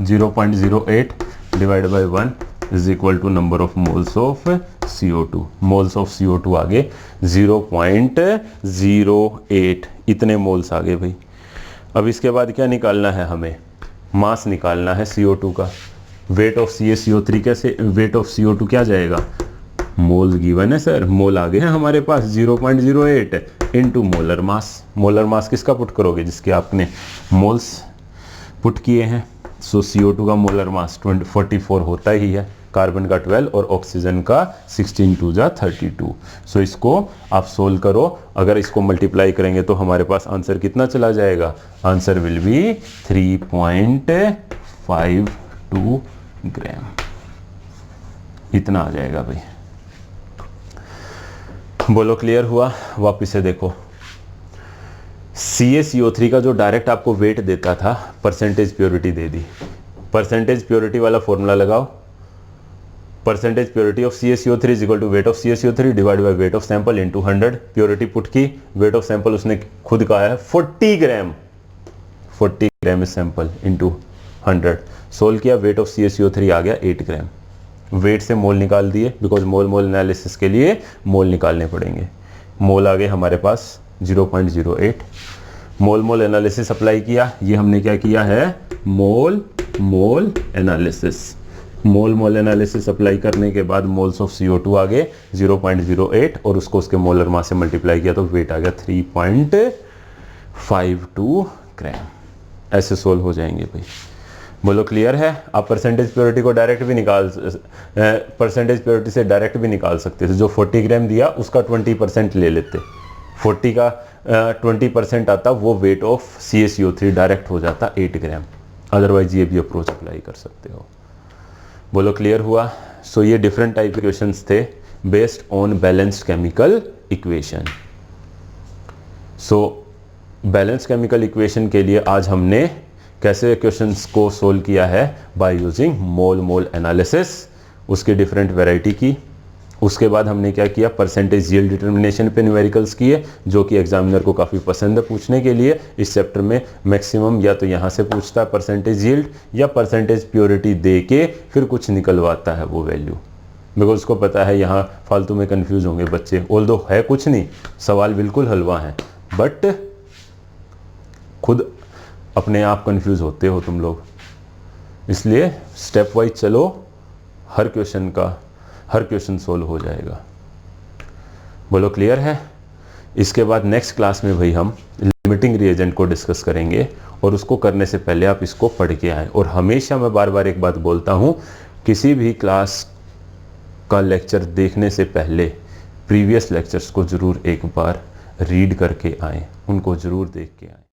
0.08 divide by 1 is equal to number of moles of CO2। Moles of CO2 आगे 0.08, इतने मोल्स आगे भाई। अब इसके बाद क्या निकालना है हमें, मास निकालना है CO2 का। वेट ऑफ CaCO3 कैसे, वेट ऑफ CO2 क्या जाएगा, मोल गिवन है सर, मोल आगे हैं हमारे पास 0.08 into molar mass. Molar mass किसका पुट करोगे, जिसके आपने मोल्स पुट किए हैं। सो CO2 का मोलर मास 44 होता ही है, कार्बन का 12 और ऑक्सीजन का 16 2 जा 32। सो इसको आप सोल्व करो, अगर इसको मल्टीप्लाई करेंगे तो हमारे पास आंसर कितना चला जाएगा, आंसर विल बी 3.52 ग्राम, इतना आ जाएगा भाई। बोलो क्लियर हुआ। वापिस से देखो, CaCO3 का जो डायरेक्ट आपको वेट देता था, परसेंटेज प्योरिटी दे दी। परसेंटेज प्योरिटी वाला फॉर्मूला लगाओ, percentage purity of CaCO3 is equal to weight of CaCO3 divide by weight of sample into 100। Purity put की, वेट ऑफ सैंपल उसने खुद कहा है 40 gram, 40 gram is sample into 100। Solve किया, वेट ऑफ CaCO3 आ गया 8 ग्राम। Wait से मोल निकाल दिए, बिकॉज मोल मोल एनालिसिस के लिए मोल निकालने पड़ेंगे। मोल आ गए हमारे पास 0.08। मोल मोल एनालिसिस अप्लाई किया, ये हमने क्या किया है, मोल mole analysis. Mole mole analysis apply करने के बाद मोल्स ऑफ CO2 आ गए 0.08 और उसको उसके मोलर मास से मल्टीप्लाई किया तो वेट आ गया 3.52 ग्राम। ऐसे सोल्व हो जाएंगे भाई। बोलो क्लियर है। आप परसेंटेज प्योरिटी को डायरेक्ट भी परसेंटेज प्योरिटी से डायरेक्ट भी निकाल सकते थे। जो 40 ग्राम दिया उसका 20% ले लेते, 40 का 20% आता, वो वेट ऑफ CaCO3 डायरेक्ट हो जाता 8 ग्राम। अदरवाइज ये भी अप्रोच अप्लाई कर सकते हो। बोलो क्लियर हुआ। सो ये डिफरेंट टाइप इक्वेशंस थे based on balanced chemical equation. So balanced chemical equation के लिए आज हमने कैसे क्वेश्चंस को सोल्व किया है, by using mole mole analysis, उसकी डिफरेंट वैरायटी की। उसके बाद हमने क्या किया, परसेंटेज यील्ड डिटर्मिनेशन पे न्यूमेरिकल्स किए, जो कि एग्जामिनर को काफ़ी पसंद है पूछने के लिए। इस चैप्टर में मैक्सिमम या तो यहाँ से पूछता है परसेंटेज यील्ड, या परसेंटेज प्योरिटी दे के फिर कुछ निकलवाता है वो वैल्यू, बिकॉज उसको पता है यहाँ फालतू में कंफ्यूज होंगे बच्चे। ऑल्दो है कुछ नहीं, सवाल बिल्कुल हलवा है, बट खुद अपने आप कंफ्यूज होते हो तुम लोग। इसलिए स्टेप वाइज चलो, हर क्वेश्चन सोल्व हो जाएगा। बोलो क्लियर है। इसके बाद नेक्स्ट क्लास में भाई हम लिमिटिंग रिएजेंट को डिस्कस करेंगे, और उसको करने से पहले आप इसको पढ़ के आएँ। और हमेशा मैं बार बार एक बात बोलता हूँ, किसी भी क्लास का लेक्चर देखने से पहले प्रीवियस लेक्चर्स को ज़रूर एक बार रीड करके आएँ, उनको ज़रूर देख के आएँ।